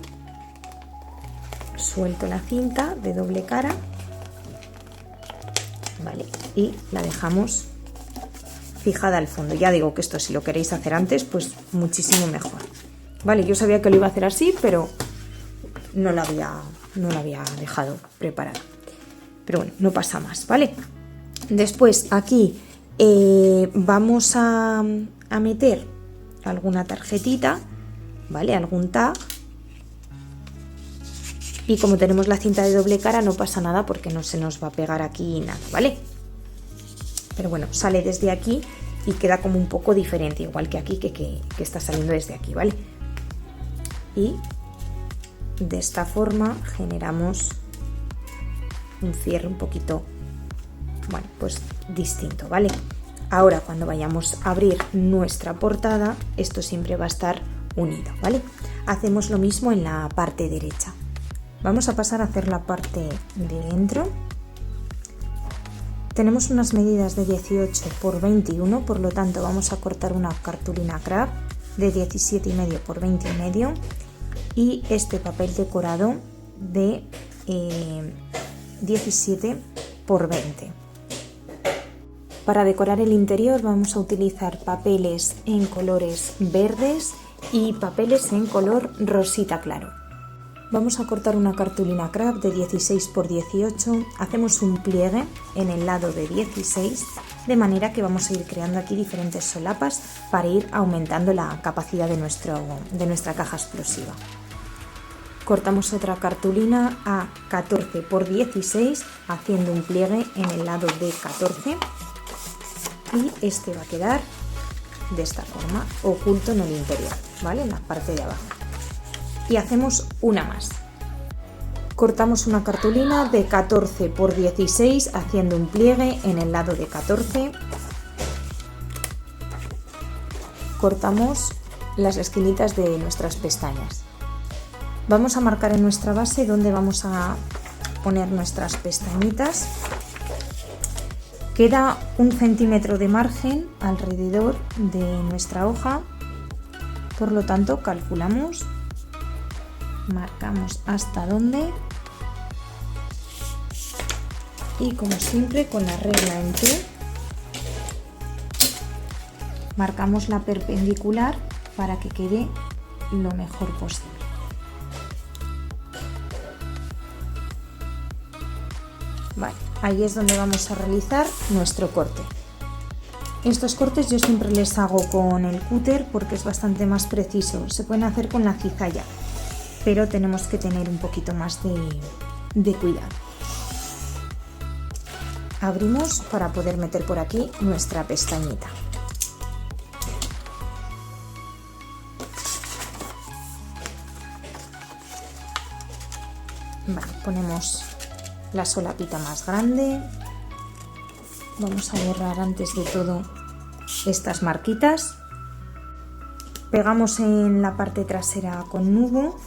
suelto la cinta de doble cara, ¿vale? Y la dejamos fijada al fondo. Ya digo que esto si lo queréis hacer antes, pues muchísimo mejor. Vale, yo sabía que lo iba a hacer así, pero no lo había dejado preparado. Pero bueno, no pasa más, ¿vale? Después aquí vamos a meter alguna tarjetita, ¿vale? Algún tag. Y como tenemos la cinta de doble cara no pasa nada porque no se nos va a pegar aquí nada, ¿vale? pero bueno, sale desde aquí y queda como un poco diferente, igual que aquí que está saliendo desde aquí, ¿vale? Y de esta forma generamos un cierre un poquito, bueno, pues distinto, ¿vale? Ahora cuando vayamos a abrir nuestra portada, esto siempre va a estar unido, ¿vale? Hacemos lo mismo en la parte derecha. Vamos a pasar a hacer la parte de dentro. Tenemos unas medidas de 18 por 21, por lo tanto vamos a cortar una cartulina craft de 17,5 por 20,5 y este papel decorado de 17 por 20. Para decorar el interior vamos a utilizar papeles en colores verdes y papeles en color rosita claro. Vamos a cortar una cartulina craft de 16 por 18, hacemos un pliegue en el lado de 16, de manera que vamos a ir creando aquí diferentes solapas para ir aumentando la capacidad de nuestra caja explosiva. Cortamos otra cartulina a 14 por 16, haciendo un pliegue en el lado de 14 y este va a quedar de esta forma, oculto en el interior, ¿vale? En la parte de abajo. Y hacemos una más. Cortamos una cartulina de 14 por 16 haciendo un pliegue en el lado de 14. Cortamos las esquinitas de nuestras pestañas. Vamos a marcar en nuestra base donde vamos a poner nuestras pestañitas. Queda 1 centímetro de margen alrededor de nuestra hoja, por lo tanto calculamos. Marcamos hasta dónde y como siempre con la regla en T marcamos la perpendicular para que quede lo mejor posible. Vale, ahí es donde vamos a realizar nuestro corte. Estos cortes yo siempre les hago con el cúter porque es bastante más preciso. Se pueden hacer con la cizalla, pero tenemos que tener un poquito más de cuidado. Abrimos para poder meter por aquí nuestra pestañita. Vale, ponemos la solapita más grande. Vamos a borrar antes de todo estas marquitas. Pegamos en la parte trasera con nudo.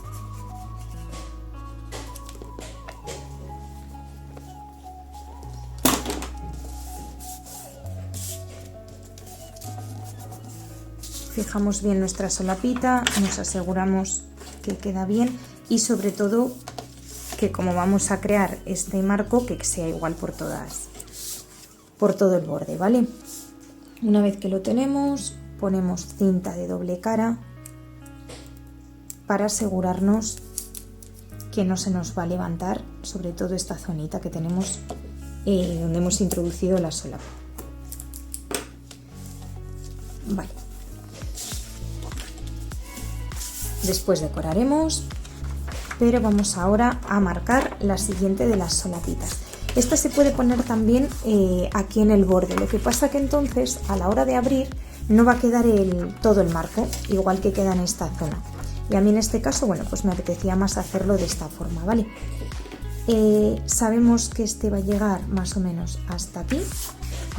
Fijamos bien nuestra solapita, nos aseguramos que queda bien y sobre todo que como vamos a crear este marco que sea igual por todo el borde, ¿vale? Una vez que lo tenemos, ponemos cinta de doble cara para asegurarnos que no se nos va a levantar, sobre todo esta zonita que tenemos donde hemos introducido la solapa. Vale. Después decoraremos, pero vamos ahora a marcar la siguiente de las solapitas. Esta se puede poner también aquí en el borde, lo que pasa que entonces a la hora de abrir no va a quedar todo el marco, igual que queda en esta zona. Y a mí en este caso, bueno, pues me apetecía más hacerlo de esta forma, ¿vale? Sabemos que este va a llegar más o menos hasta aquí,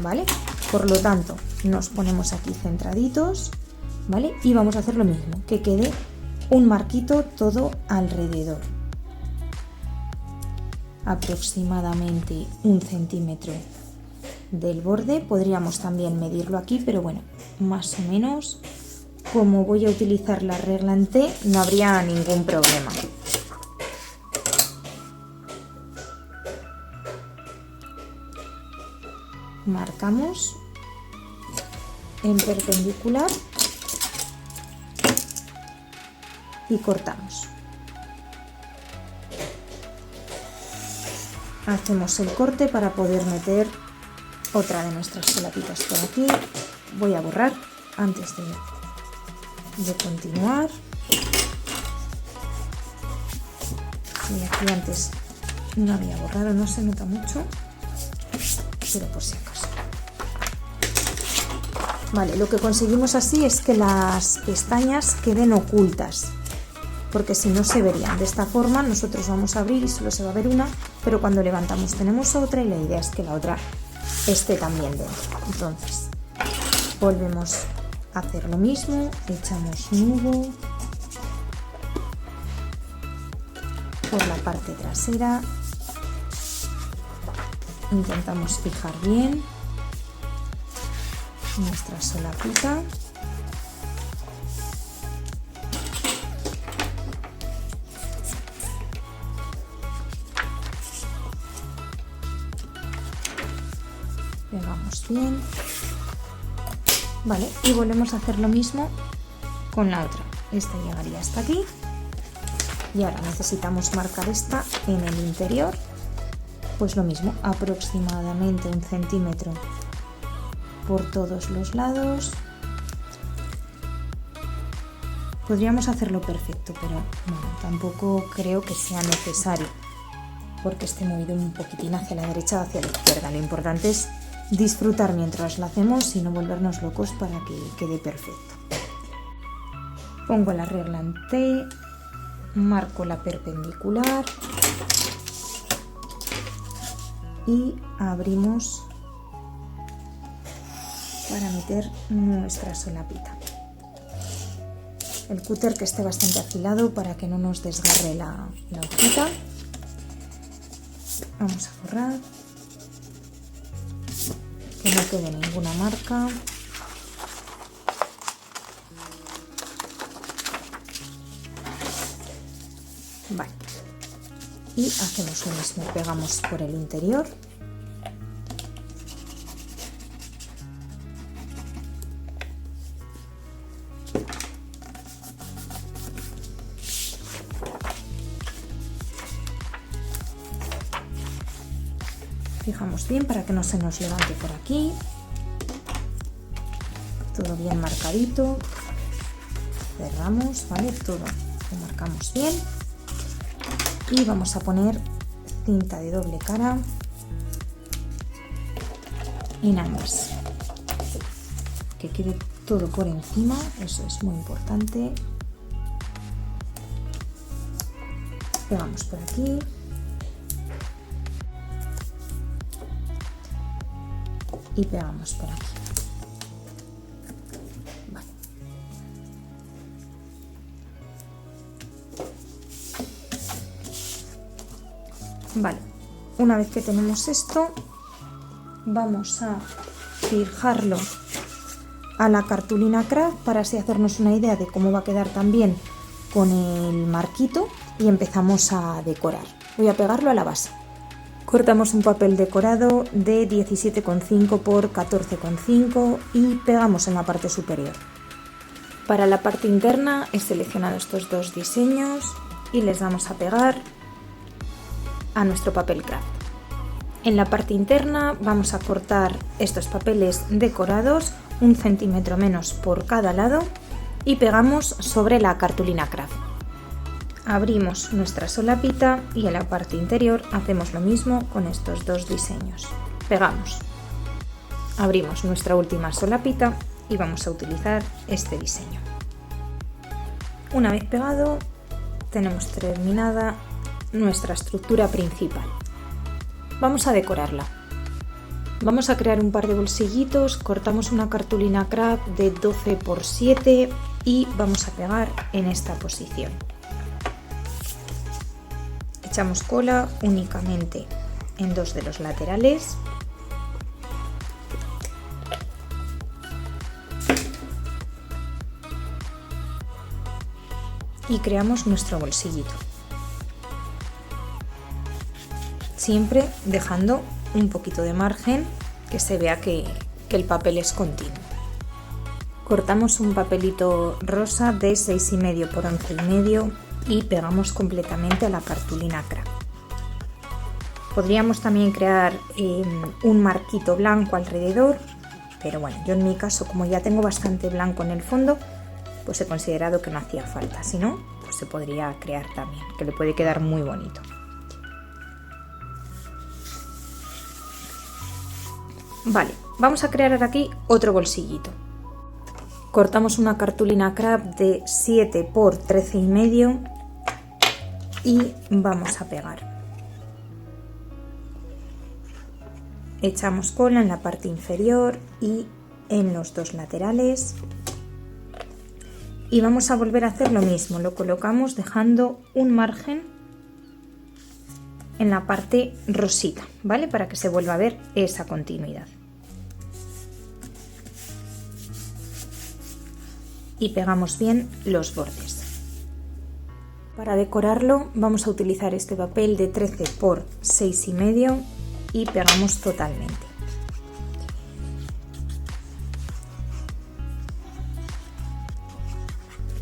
¿vale? Por lo tanto, nos ponemos aquí centraditos, ¿vale? Y vamos a hacer lo mismo, que quede un marquito todo alrededor. Aproximadamente 1 centímetro del borde. Podríamos también medirlo aquí, pero bueno, más o menos, como voy a utilizar la regla en T, no habría ningún problema. Marcamos en perpendicular y cortamos. Hacemos el corte para poder meter otra de nuestras solapitas por aquí. Voy a borrar antes de continuar. Y aquí antes no había borrado, no se nota mucho, pero por si acaso. Vale, lo que conseguimos así es que las pestañas queden ocultas, porque si no se verían. De esta forma nosotros vamos a abrir y solo se va a ver una, pero cuando levantamos tenemos otra y la idea es que la otra esté también dentro. Entonces volvemos a hacer lo mismo, echamos nudo por la parte trasera, intentamos fijar bien nuestra solapita. Pegamos bien. Vale, y volvemos a hacer lo mismo con la otra. Esta llegaría hasta aquí. Y ahora necesitamos marcar esta en el interior. Pues lo mismo, aproximadamente 1 centímetro por todos los lados. Podríamos hacerlo perfecto, pero bueno, tampoco creo que sea necesario, porque esté movido un poquitín hacia la derecha o hacia la izquierda. Lo importante es disfrutar mientras lo hacemos y no volvernos locos para que quede perfecto. Pongo la regla en T, marco la perpendicular y abrimos para meter nuestra solapita. El cúter que esté bastante afilado para que no nos desgarre la hojita. Vamos a forrar, que no quede ninguna marca. Vale, y hacemos lo mismo, pegamos por el interior. Fijamos bien para que no se nos levante por aquí. Todo bien marcadito. Cerramos, ¿vale? Todo lo marcamos bien. Y vamos a poner cinta de doble cara en ambas. Que quede todo por encima, eso es muy importante. Pegamos por aquí. Y pegamos por aquí. Vale. Vale, una vez que tenemos esto, vamos a fijarlo a la cartulina craft para así hacernos una idea de cómo va a quedar también con el marquito y empezamos a decorar. Voy a pegarlo a la base. Cortamos un papel decorado de 17,5 por 14,5 y pegamos en la parte superior. Para la parte interna he seleccionado estos dos diseños y les vamos a pegar a nuestro papel craft. En la parte interna vamos a cortar estos papeles decorados 1 centímetro menos por cada lado y pegamos sobre la cartulina craft. Abrimos nuestra solapita y en la parte interior hacemos lo mismo con estos dos diseños. Pegamos. Abrimos nuestra última solapita y vamos a utilizar este diseño. Una vez pegado, tenemos terminada nuestra estructura principal. Vamos a decorarla. Vamos a crear un par de bolsillitos, cortamos una cartulina craft de 12 por 7 y vamos a pegar en esta posición. Echamos cola únicamente en dos de los laterales. Y creamos nuestro bolsillito. Siempre dejando un poquito de margen que se vea que el papel es continuo. Cortamos un papelito rosa de 6,5 por 11,5 y pegamos completamente a la cartulina craft. Podríamos también crear un marquito blanco alrededor, pero bueno, yo en mi caso, como ya tengo bastante blanco en el fondo, pues he considerado que no hacía falta. Si no, pues se podría crear también, que le puede quedar muy bonito. Vale, vamos a crear ahora aquí otro bolsillito. Cortamos una cartulina Kraft de 7 por 13,5 y vamos a pegar. Echamos cola en la parte inferior y en los dos laterales. Y vamos a volver a hacer lo mismo, lo colocamos dejando un margen en la parte rosita, ¿vale? Para que se vuelva a ver esa continuidad. Y pegamos bien los bordes. Para decorarlo vamos a utilizar este papel de 13 por 6,5 y pegamos totalmente.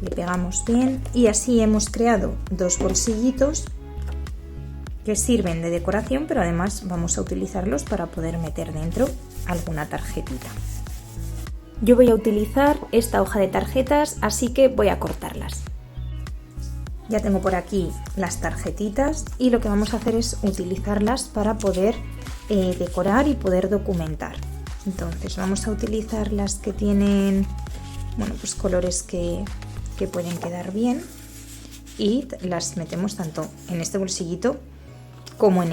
Le pegamos bien y así hemos creado dos bolsillitos que sirven de decoración, pero además vamos a utilizarlos para poder meter dentro alguna tarjetita. Yo voy a utilizar esta hoja de tarjetas, así que voy a cortarlas. Ya tengo por aquí las tarjetitas y lo que vamos a hacer es utilizarlas para poder decorar y poder documentar. Entonces vamos a utilizar las que tienen, bueno, pues colores que pueden quedar bien y las metemos tanto en este bolsillito como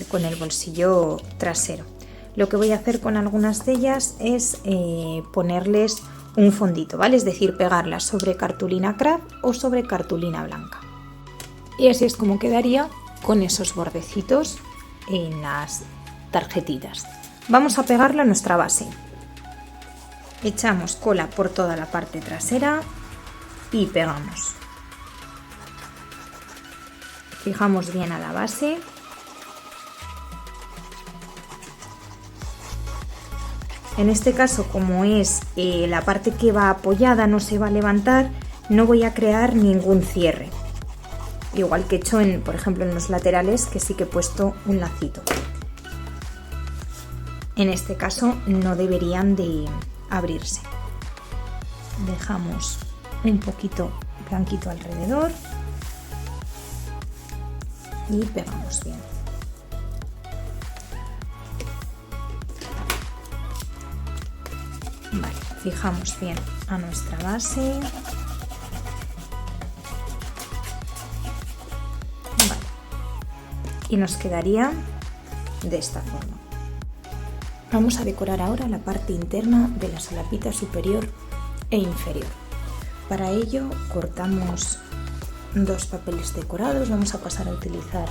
con el bolsillo trasero. Lo que voy a hacer con algunas de ellas es ponerles un fondito, ¿vale? Es decir, pegarlas sobre cartulina Kraft o sobre cartulina blanca. Y así es como quedaría con esos bordecitos en las tarjetitas. Vamos a pegarla a nuestra base. Echamos cola por toda la parte trasera y pegamos. Fijamos bien a la base. En este caso, como es la parte que va apoyada, no se va a levantar, no voy a crear ningún cierre. Igual que he hecho, por ejemplo, en los laterales, que sí que he puesto un lacito. En este caso no deberían de abrirse. Dejamos un poquito blanquito alrededor y pegamos bien. Vale, fijamos bien a nuestra base. Vale. Y nos quedaría de esta forma. Vamos a decorar ahora la parte interna de la solapita superior e inferior. Para ello cortamos dos papeles decorados. Vamos a pasar a utilizar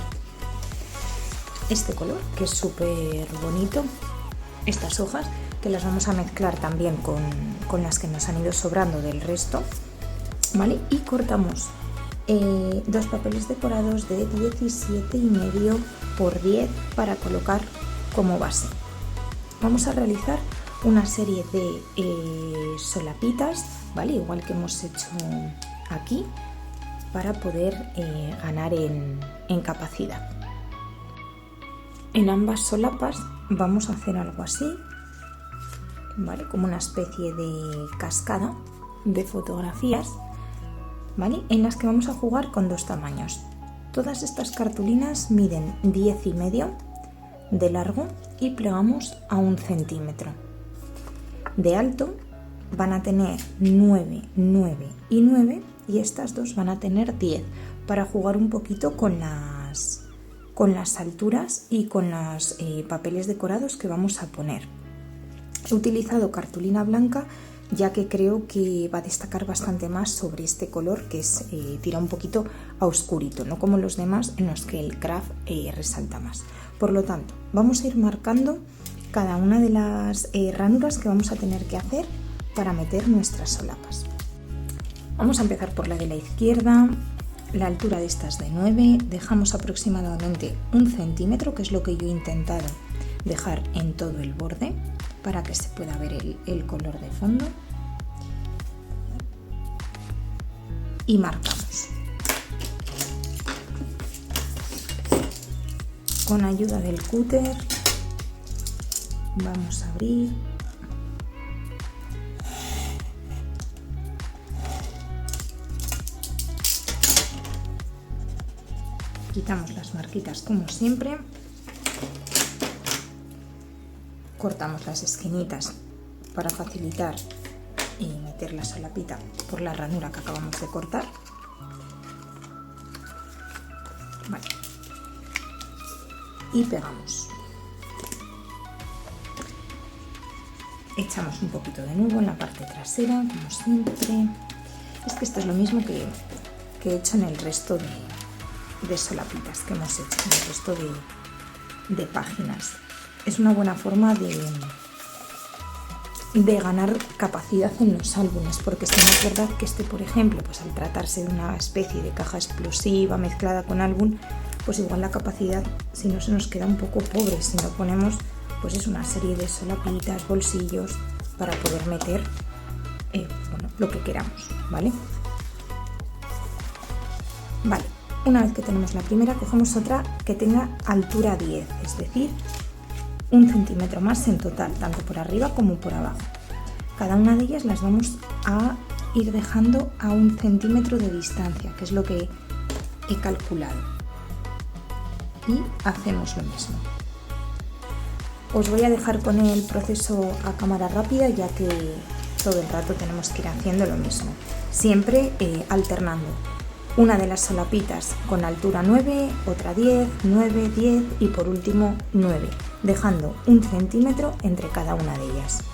este color, que es súper bonito. Estas hojas que las vamos a mezclar también con las que nos han ido sobrando del resto, ¿vale? Y cortamos dos papeles decorados de 17,5 por 10 para colocar como base. Vamos a realizar una serie de solapitas, ¿vale? Igual que hemos hecho aquí, para poder ganar en capacidad. En ambas solapas vamos a hacer algo así, ¿vale? Como una especie de cascada de fotografías, ¿vale? En las que vamos a jugar con dos tamaños. Todas estas cartulinas miden 10,5 de largo y plegamos a 1 centímetro. De alto van a tener 9, 9 y 9 y estas dos van a tener 10 para jugar un poquito con las alturas y con los papeles decorados que vamos a poner. He utilizado cartulina blanca ya que creo que va a destacar bastante más sobre este color que es tira un poquito a oscurito, no como los demás en los que el Kraft resalta más. Por lo tanto, vamos a ir marcando cada una de las ranuras que vamos a tener que hacer para meter nuestras solapas. Vamos a empezar por la de la izquierda. La altura de esta es de 9, dejamos aproximadamente 1 centímetro, que es lo que yo he intentado dejar en todo el borde para que se pueda ver el color de fondo. Y marcamos. Con ayuda del cúter vamos a abrir. Quitamos las marquitas como siempre. Cortamos las esquinitas para facilitar y meter la solapita por la ranura que acabamos de cortar. Vale. Y pegamos. Echamos un poquito de nuevo en la parte trasera, como siempre. Es que esto es lo mismo que he hecho en el resto de solapitas que hemos hecho, en el resto de páginas. Es una buena forma de ganar capacidad en los álbumes, porque si no es verdad que por ejemplo, pues al tratarse de una especie de caja explosiva mezclada con álbum, pues igual la capacidad, si no, se nos queda un poco pobre si no ponemos pues es una serie de solapitas, bolsillos para poder meter lo que queramos, ¿vale? Vale, una vez que tenemos la primera, cogemos otra que tenga altura 10, es decir, 1 centímetro más en total, tanto por arriba como por abajo. Cada una de ellas las vamos a ir dejando a 1 centímetro de distancia, que es lo que he calculado. Y hacemos lo mismo. Os voy a dejar con el proceso a cámara rápida, ya que todo el rato tenemos que ir haciendo lo mismo. Siempre alternando. Una de las solapitas con altura 9, otra 10, 9, 10 y por último 9, dejando 1 centímetro entre cada una de ellas.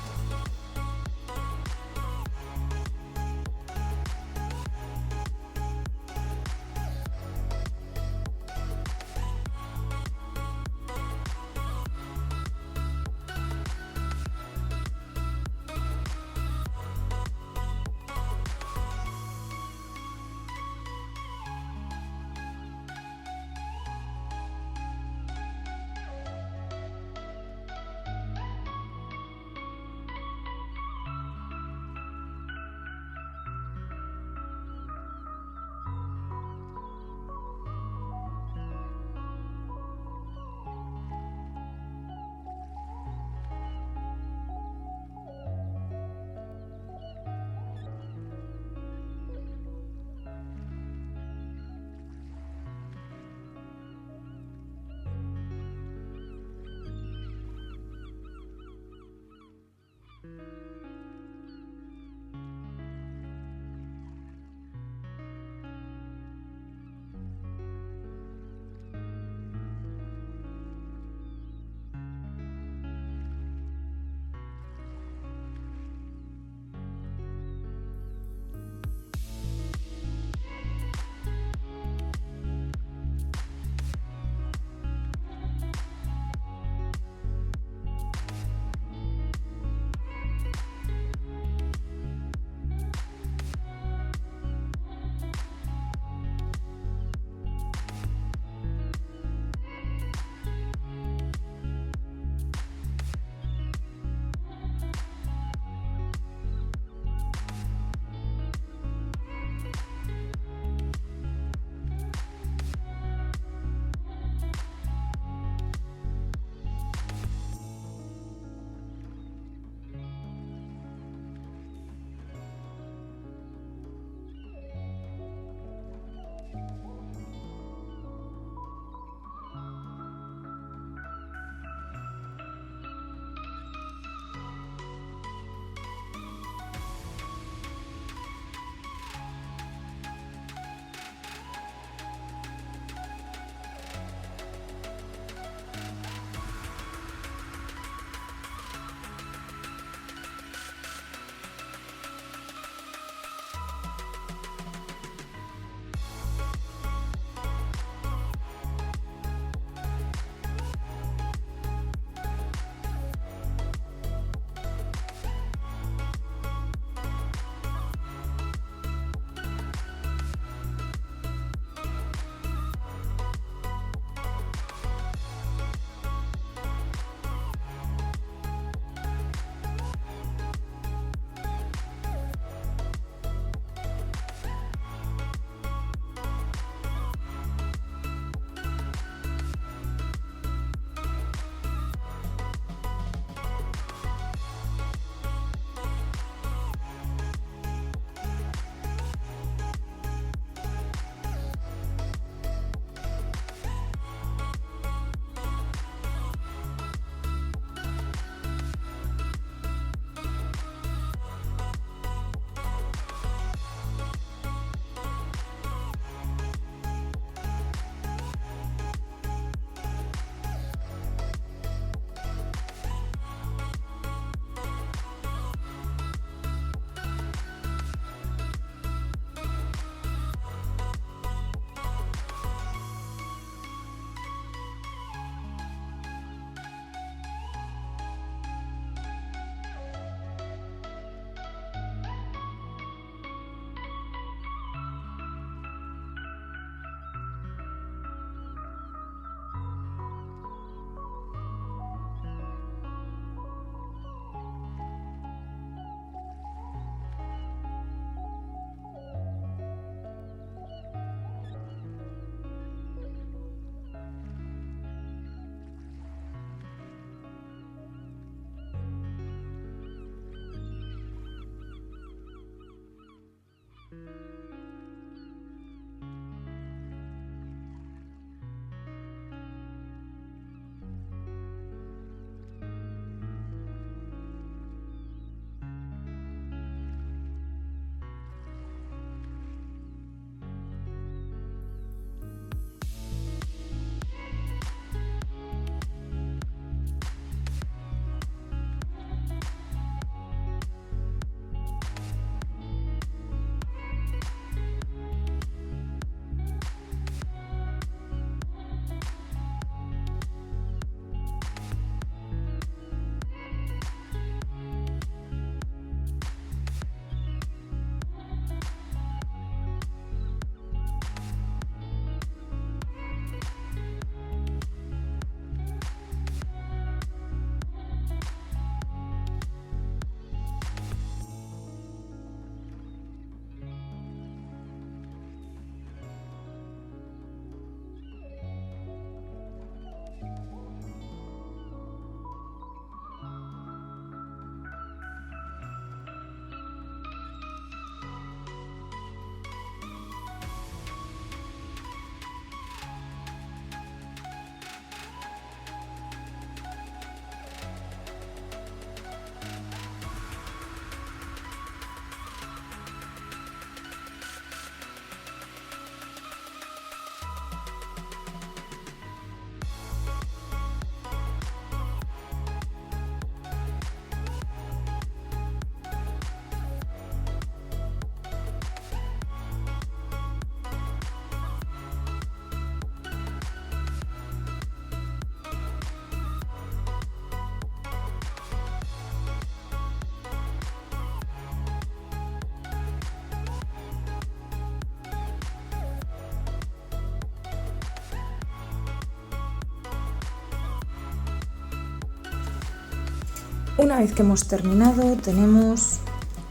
Una vez que hemos terminado, tenemos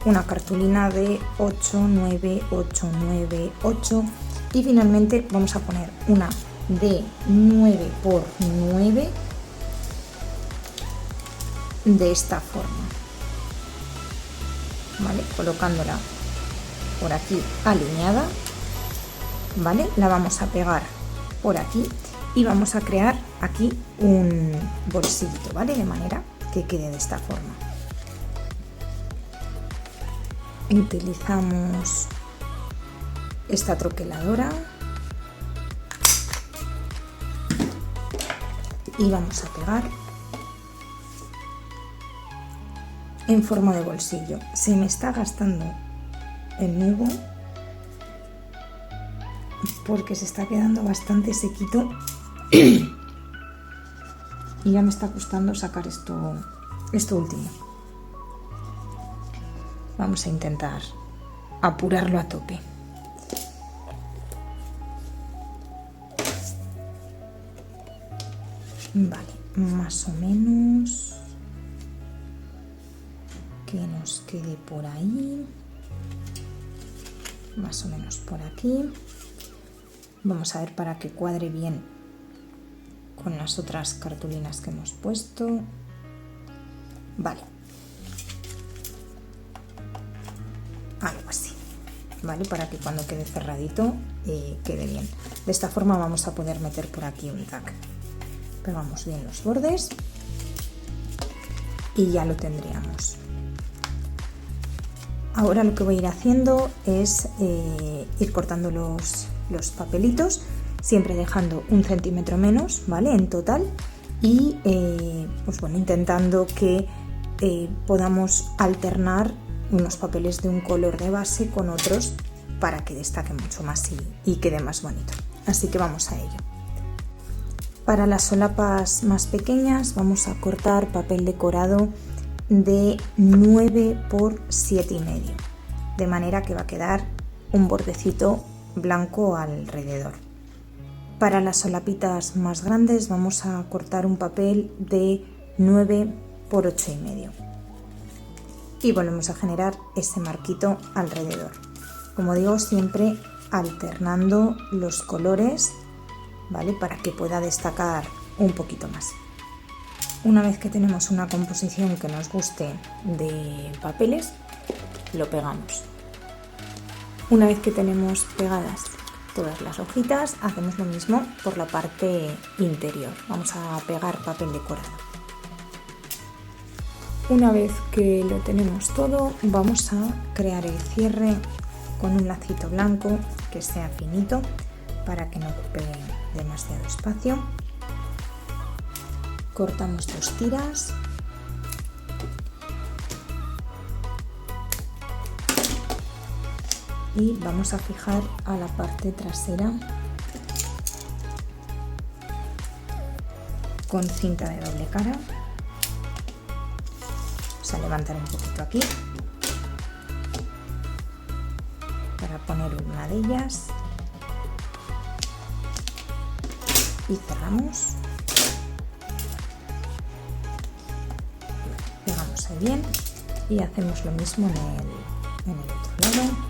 una cartulina de 8, 9, 8, 9, 8 y finalmente vamos a poner una de 9 por 9 de esta forma, ¿vale? Colocándola por aquí alineada, ¿vale? La vamos a pegar por aquí y vamos a crear aquí un bolsillito, ¿vale? De manera que quede de esta forma. Utilizamos esta troqueladora y vamos a pegar en forma de bolsillo. Se me está gastando el nudo porque se está quedando bastante sequito y ya me está costando sacar esto último. Vamos a intentar apurarlo a tope. Vale, más o menos que nos quede por ahí, más o menos por aquí. Vamos a ver para que cuadre bien con las otras cartulinas que hemos puesto. Vale, algo así, ¿vale? Para que cuando quede cerradito quede bien. De esta forma vamos a poder meter por aquí un tag. Pegamos bien los bordes y ya lo tendríamos. Ahora lo que voy a ir haciendo es ir cortando los papelitos, siempre dejando 1 centímetro menos, ¿vale? En total, y pues bueno, intentando que podamos alternar unos papeles de un color de base con otros para que destaque mucho más y quede más bonito. Así que vamos a ello. Para las solapas más pequeñas vamos a cortar papel decorado de 9 por 7,5, de manera que va a quedar un bordecito blanco alrededor. Para las solapitas más grandes vamos a cortar un papel de 9 por 8,5 y volvemos a generar ese marquito alrededor. Como digo, siempre alternando los colores, ¿vale? Para que pueda destacar un poquito más. Una vez que tenemos una composición que nos guste de papeles, lo pegamos. Una vez que tenemos pegadas todas las hojitas, hacemos lo mismo por la parte interior. Vamos a pegar papel decorado. Una vez que lo tenemos todo, vamos a crear el cierre con un lacito blanco que sea finito para que no ocupe demasiado espacio. Cortamos 2 tiras y vamos a fijar a la parte trasera con cinta de doble cara. Vamos a levantar un poquito aquí para poner una de ellas y cerramos. Pegamos ahí bien y hacemos lo mismo en el otro lado.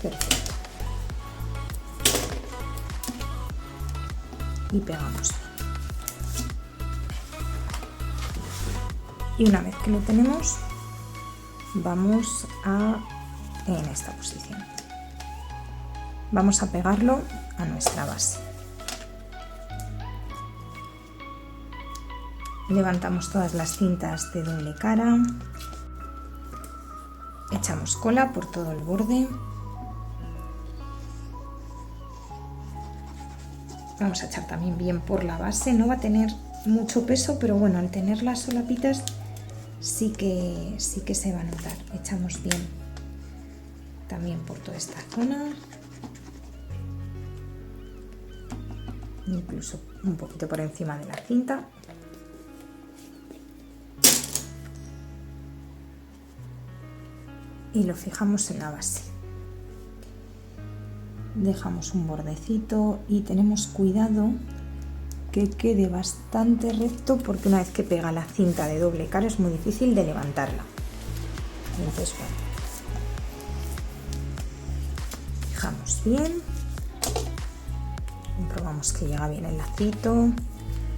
Perfecto. Y pegamos. Y una vez que lo tenemos, vamos en esta posición. Vamos a pegarlo a nuestra base. Levantamos todas las cintas de doble cara. Echamos cola por todo el borde. Vamos a echar también bien por la base. No va a tener mucho peso, pero bueno, al tener las solapitas sí que se va a notar. Echamos bien también por toda esta zona, incluso un poquito por encima de la cinta. y lo fijamos en la base. Dejamos un bordecito y tenemos cuidado que quede bastante recto, porque una vez que pega la cinta de doble cara es muy difícil de levantarla. Entonces, bueno, fijamos bien, comprobamos que llega bien el lacito.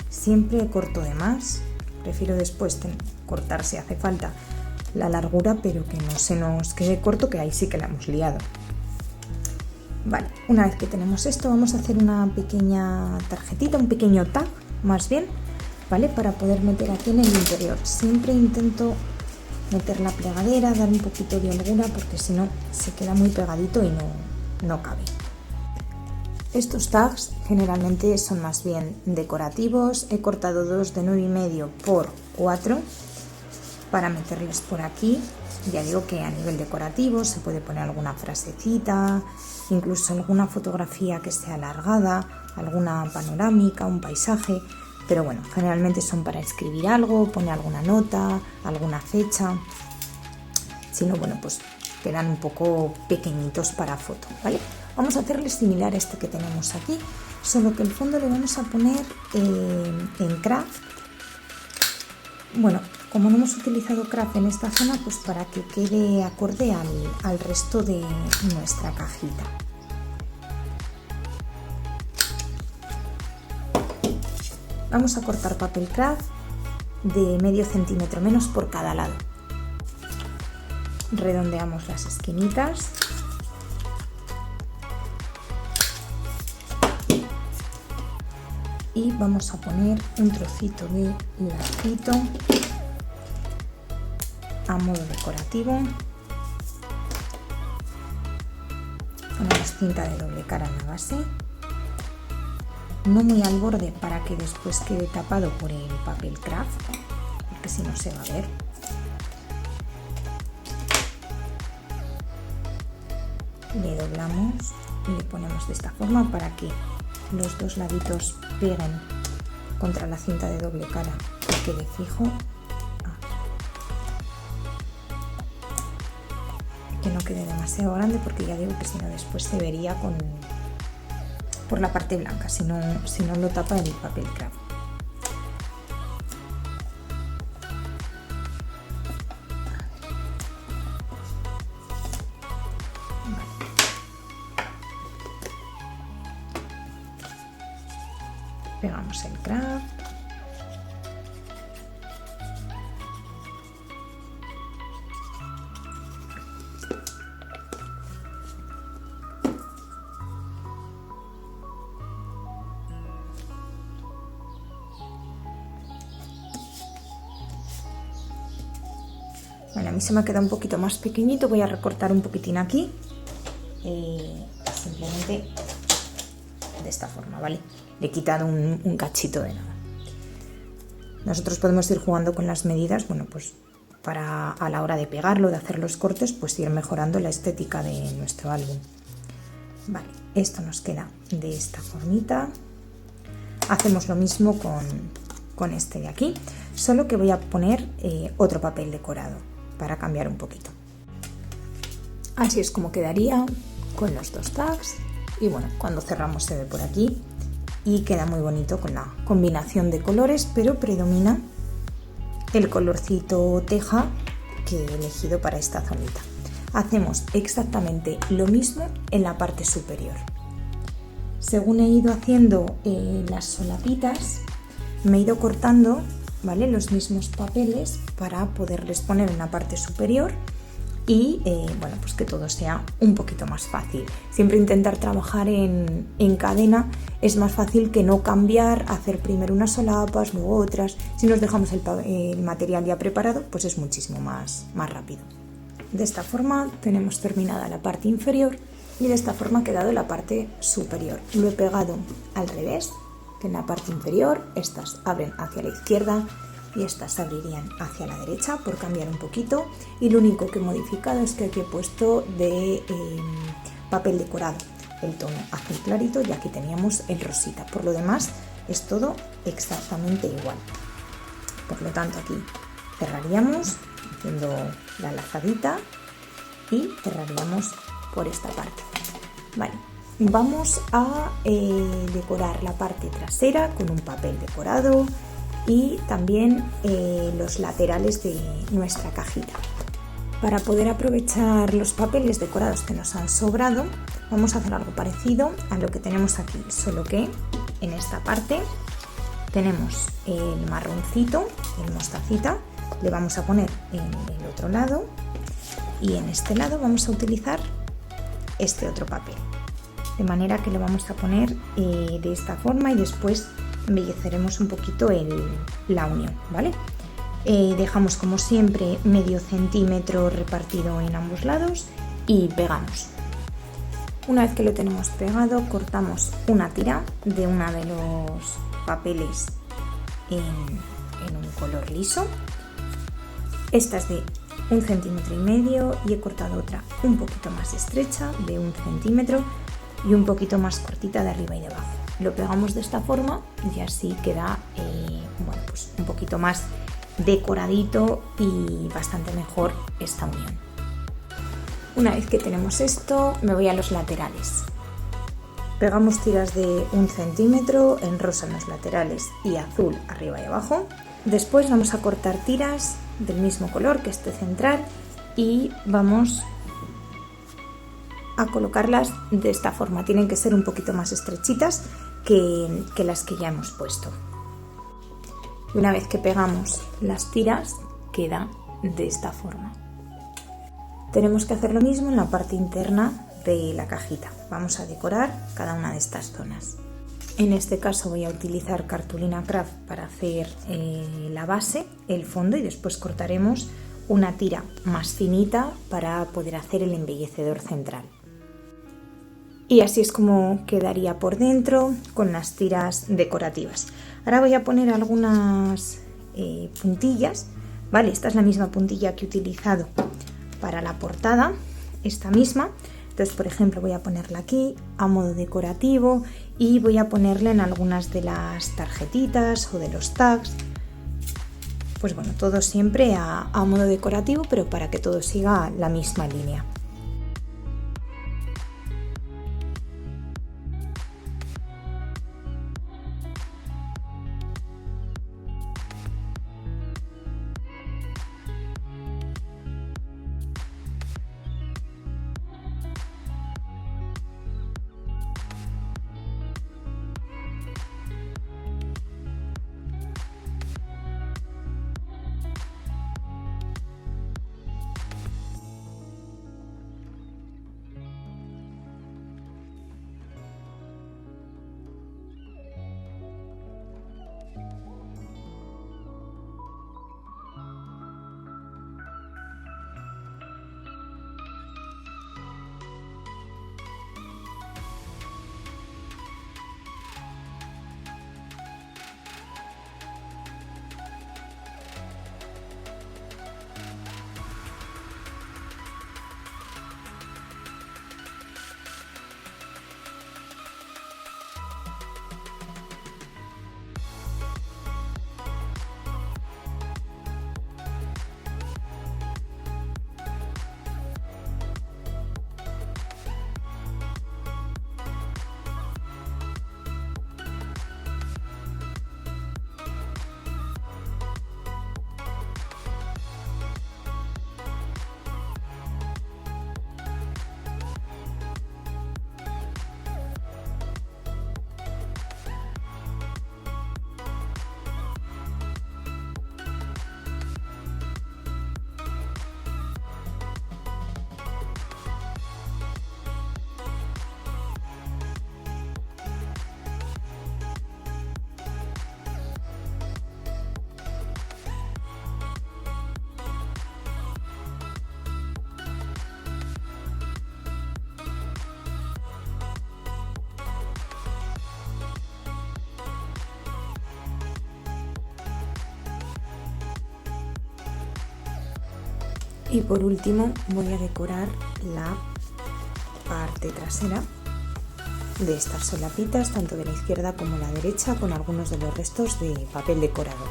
Siempre corto de más, prefiero después cortar si hace falta la largura, pero que no se nos quede corto, que ahí sí que la hemos liado. Vale, una vez que tenemos esto, vamos a hacer una pequeña tarjetita, un pequeño tag más bien, ¿vale? Para poder meter aquí en el interior. Siempre intento meter la plegadera, dar un poquito de holgura, porque si no se queda muy pegadito y no cabe. Estos tags generalmente son más bien decorativos. He cortado dos de 9,5 por 4 para meterles por aquí. Ya digo que a nivel decorativo se puede poner alguna frasecita, incluso alguna fotografía que sea alargada, alguna panorámica, un paisaje, pero bueno, generalmente son para escribir algo, poner alguna nota, alguna fecha. Si no, bueno, pues quedan un poco pequeñitos para foto, ¿vale? Vamos a hacerles similar a este que tenemos aquí, solo que el fondo le vamos a poner en craft. Bueno, como no hemos utilizado craft en esta zona, pues para que quede acorde al resto de nuestra cajita. Vamos a cortar papel craft de medio centímetro menos por cada lado. Redondeamos las esquinitas. Y vamos a poner un trocito de lacito a modo decorativo. Ponemos cinta de doble cara en la base, no muy al borde para que después quede tapado por el papel craft, porque si no se va a ver. Le doblamos y le ponemos de esta forma para que los dos laditos peguen contra la cinta de doble cara y quede fijo. Que no quede demasiado grande, porque ya digo que si no después se vería por la parte blanca, si no lo tapa el papel craft. Pegamos el craft. Bueno, a mí se me ha quedado un poquito más pequeñito, voy a recortar un poquitín aquí, simplemente de esta forma, ¿vale? Le he quitado un cachito de nada. Nosotros podemos ir jugando con las medidas, bueno, pues para a la hora de pegarlo, de hacer los cortes, pues ir mejorando la estética de nuestro álbum. Vale, esto nos queda de esta formita. Hacemos lo mismo con este de aquí, solo que voy a poner otro papel decorado para cambiar un poquito. Así es como quedaría con los dos tags. Y bueno, cuando cerramos se ve por aquí y queda muy bonito con la combinación de colores, pero predomina el colorcito teja que he elegido para esta zonita. Hacemos exactamente lo mismo en la parte superior. Según he ido haciendo las solapitas, me he ido cortando, ¿vale?, los mismos papeles para poderles poner en la parte superior. Y bueno, pues que todo sea un poquito más fácil. Siempre intentar trabajar en cadena es más fácil que no cambiar, hacer primero unas solapas, luego otras. Si nos dejamos el material ya preparado, pues es muchísimo más rápido. De esta forma tenemos terminada la parte inferior y de esta forma ha quedado la parte superior. Lo he pegado al revés, que en la parte inferior estas abren hacia la izquierda y estas se abrirían hacia la derecha, por cambiar un poquito, y lo único que he modificado es que aquí he puesto de papel decorado el tono azul clarito y aquí teníamos el rosita. Por lo demás es todo exactamente igual. Por lo tanto aquí cerraríamos haciendo la lazadita y cerraríamos por esta parte. Vale, vamos a decorar la parte trasera con un papel decorado y también los laterales de nuestra cajita. Para poder aprovechar los papeles decorados que nos han sobrado, vamos a hacer algo parecido a lo que tenemos aquí, solo que en esta parte tenemos el marroncito, el mostacita, le vamos a poner en el otro lado y en este lado vamos a utilizar este otro papel. De manera que lo vamos a poner de esta forma y después embelleceremos un poquito la unión, ¿vale? Dejamos como siempre medio centímetro repartido en ambos lados y pegamos. Una vez que lo tenemos pegado, cortamos una tira de uno de los papeles en un color liso. Esta es de 1,5 centímetros y he cortado otra un poquito más estrecha de 1 centímetro y un poquito más cortita de arriba y de abajo. Lo pegamos de esta forma y así queda pues un poquito más decoradito y bastante mejor esta unión. Una vez que tenemos esto, me voy a los laterales. Pegamos tiras de 1 centímetro en rosa en los laterales y azul arriba y abajo. Después vamos a cortar tiras del mismo color que este central y vamos a colocarlas de esta forma. Tienen que ser un poquito más estrechitas que las que ya hemos puesto. Y una vez que pegamos las tiras, queda de esta forma. Tenemos que hacer lo mismo en la parte interna de la cajita. Vamos a decorar cada una de estas zonas. En este caso voy a utilizar cartulina craft para hacer la base, el fondo, y después cortaremos una tira más finita para poder hacer el embellecedor central. Y así es como quedaría por dentro con las tiras decorativas. Ahora voy a poner algunas puntillas, ¿vale? Esta es la misma puntilla que he utilizado para la portada, esta misma. Entonces, por ejemplo, voy a ponerla aquí a modo decorativo y voy a ponerla en algunas de las tarjetitas o de los tags. Pues bueno, todo siempre a modo decorativo, pero para que todo siga la misma línea. Y por último voy a decorar la parte trasera de estas solapitas, tanto de la izquierda como la derecha, con algunos de los restos de papel decorado.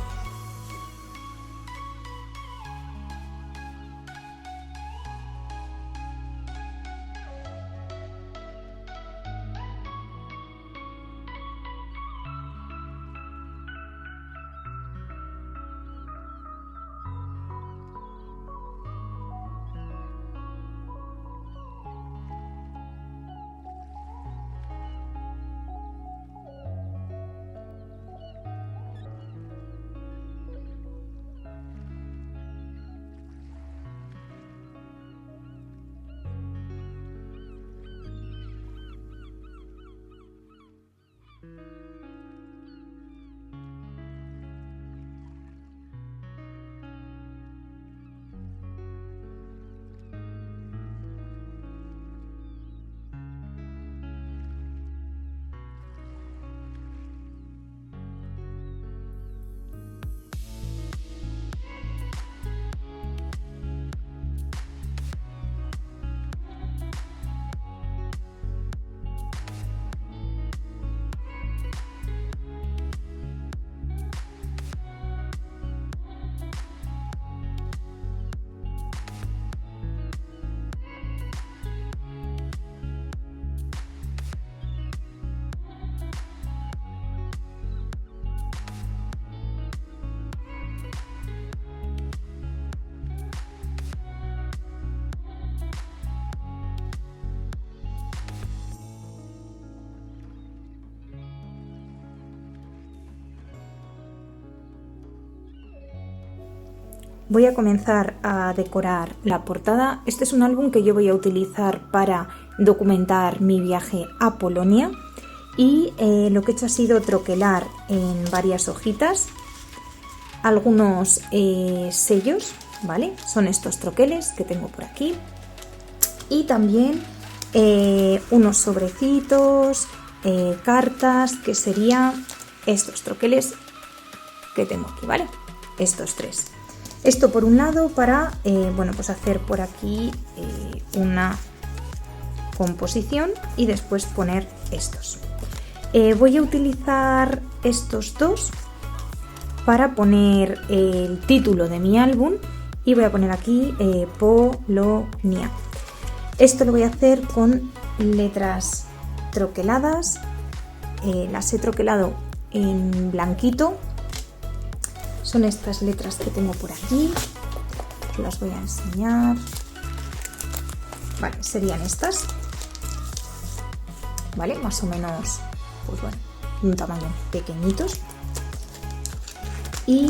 voy a comenzar a decorar la portada. Este es un álbum que yo voy a utilizar para documentar mi viaje a Polonia y lo que he hecho ha sido troquelar en varias hojitas algunos sellos, ¿vale? Son estos troqueles que tengo por aquí y también unos sobrecitos, cartas, que serían estos troqueles que tengo aquí, ¿vale? Estos tres. Esto por un lado para, bueno, pues hacer por aquí una composición y después poner estos. Voy a utilizar estos dos para poner el título de mi álbum y voy a poner aquí Polonia. Esto lo voy a hacer con letras troqueladas, las he troquelado en blanquito. Son estas letras que tengo por aquí, os las voy a enseñar. Vale, serían estas, vale, más o menos, pues bueno, un tamaño pequeñitos. Y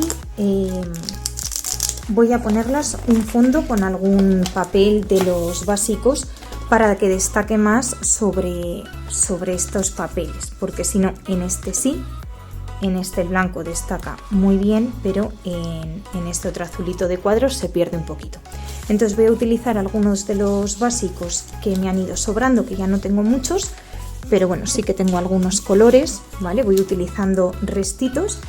voy a ponerlas un fondo con algún papel de los básicos para que destaque más sobre estos papeles, porque si no, en este sí, en este blanco destaca muy bien, pero en este otro azulito de cuadros se pierde un poquito. Entonces voy a utilizar algunos de los básicos que me han ido sobrando, que ya no tengo muchos, pero bueno, sí que tengo algunos colores, ¿vale? Voy utilizando restitos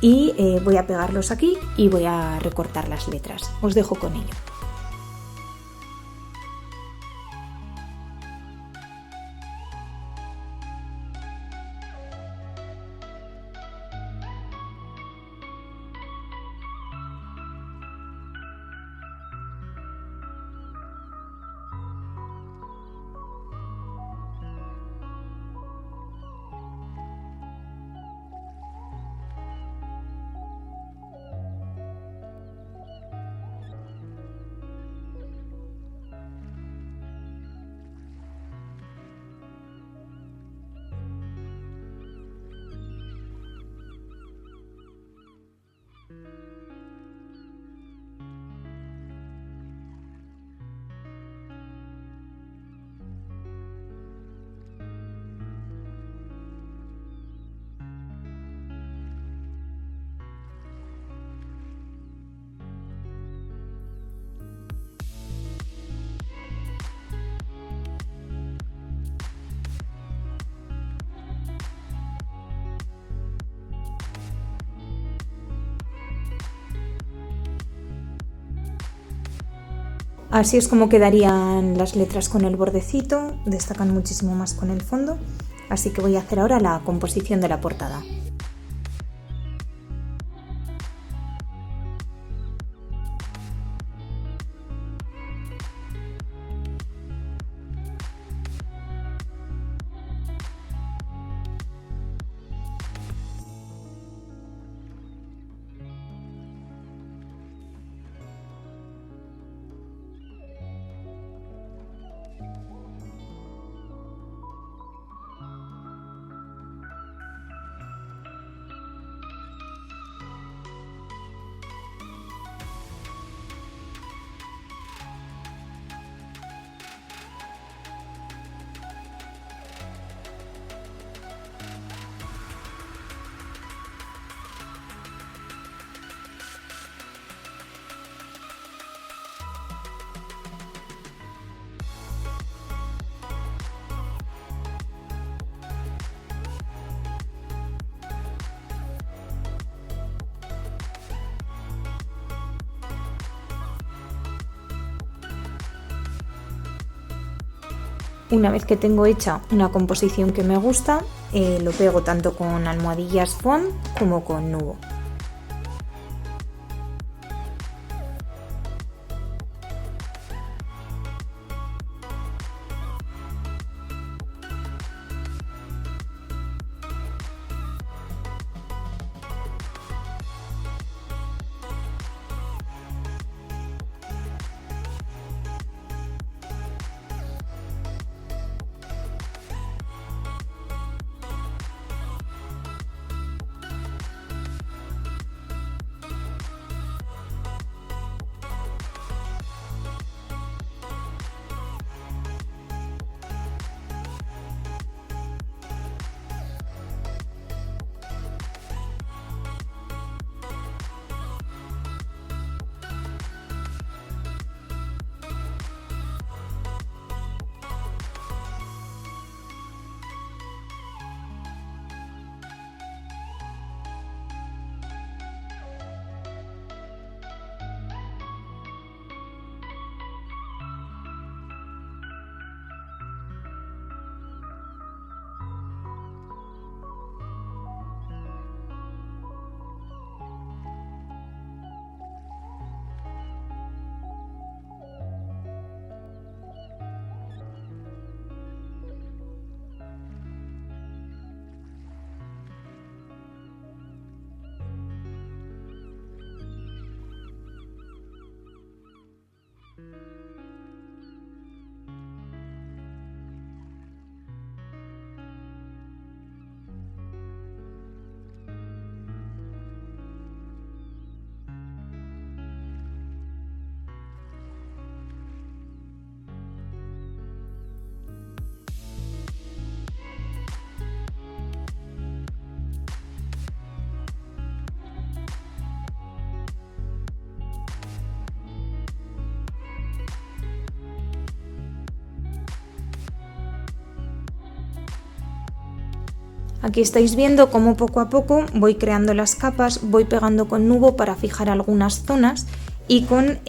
y voy a pegarlos aquí y voy a recortar las letras. Os dejo con ello. Así es como quedarían las letras con el bordecito, destacan muchísimo más con el fondo, así que voy a hacer ahora la composición de la portada. Una vez que tengo hecha una composición que me gusta, lo pego tanto con almohadillas foam como con nubo. Aquí estáis viendo cómo poco a poco voy creando las capas, voy pegando con nubo para fijar algunas zonas y con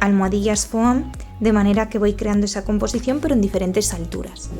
almohadillas foam, de manera que voy creando esa composición pero en diferentes alturas.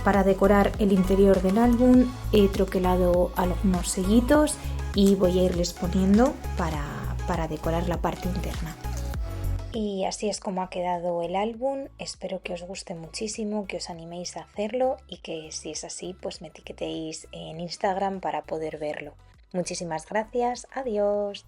Para decorar el interior del álbum he troquelado algunos sellitos y voy a irles poniendo para decorar la parte interna. Y así es como ha quedado el álbum. Espero que os guste muchísimo, que os animéis a hacerlo y que si es así, pues me etiquetéis en Instagram para poder verlo. Muchísimas gracias, adiós.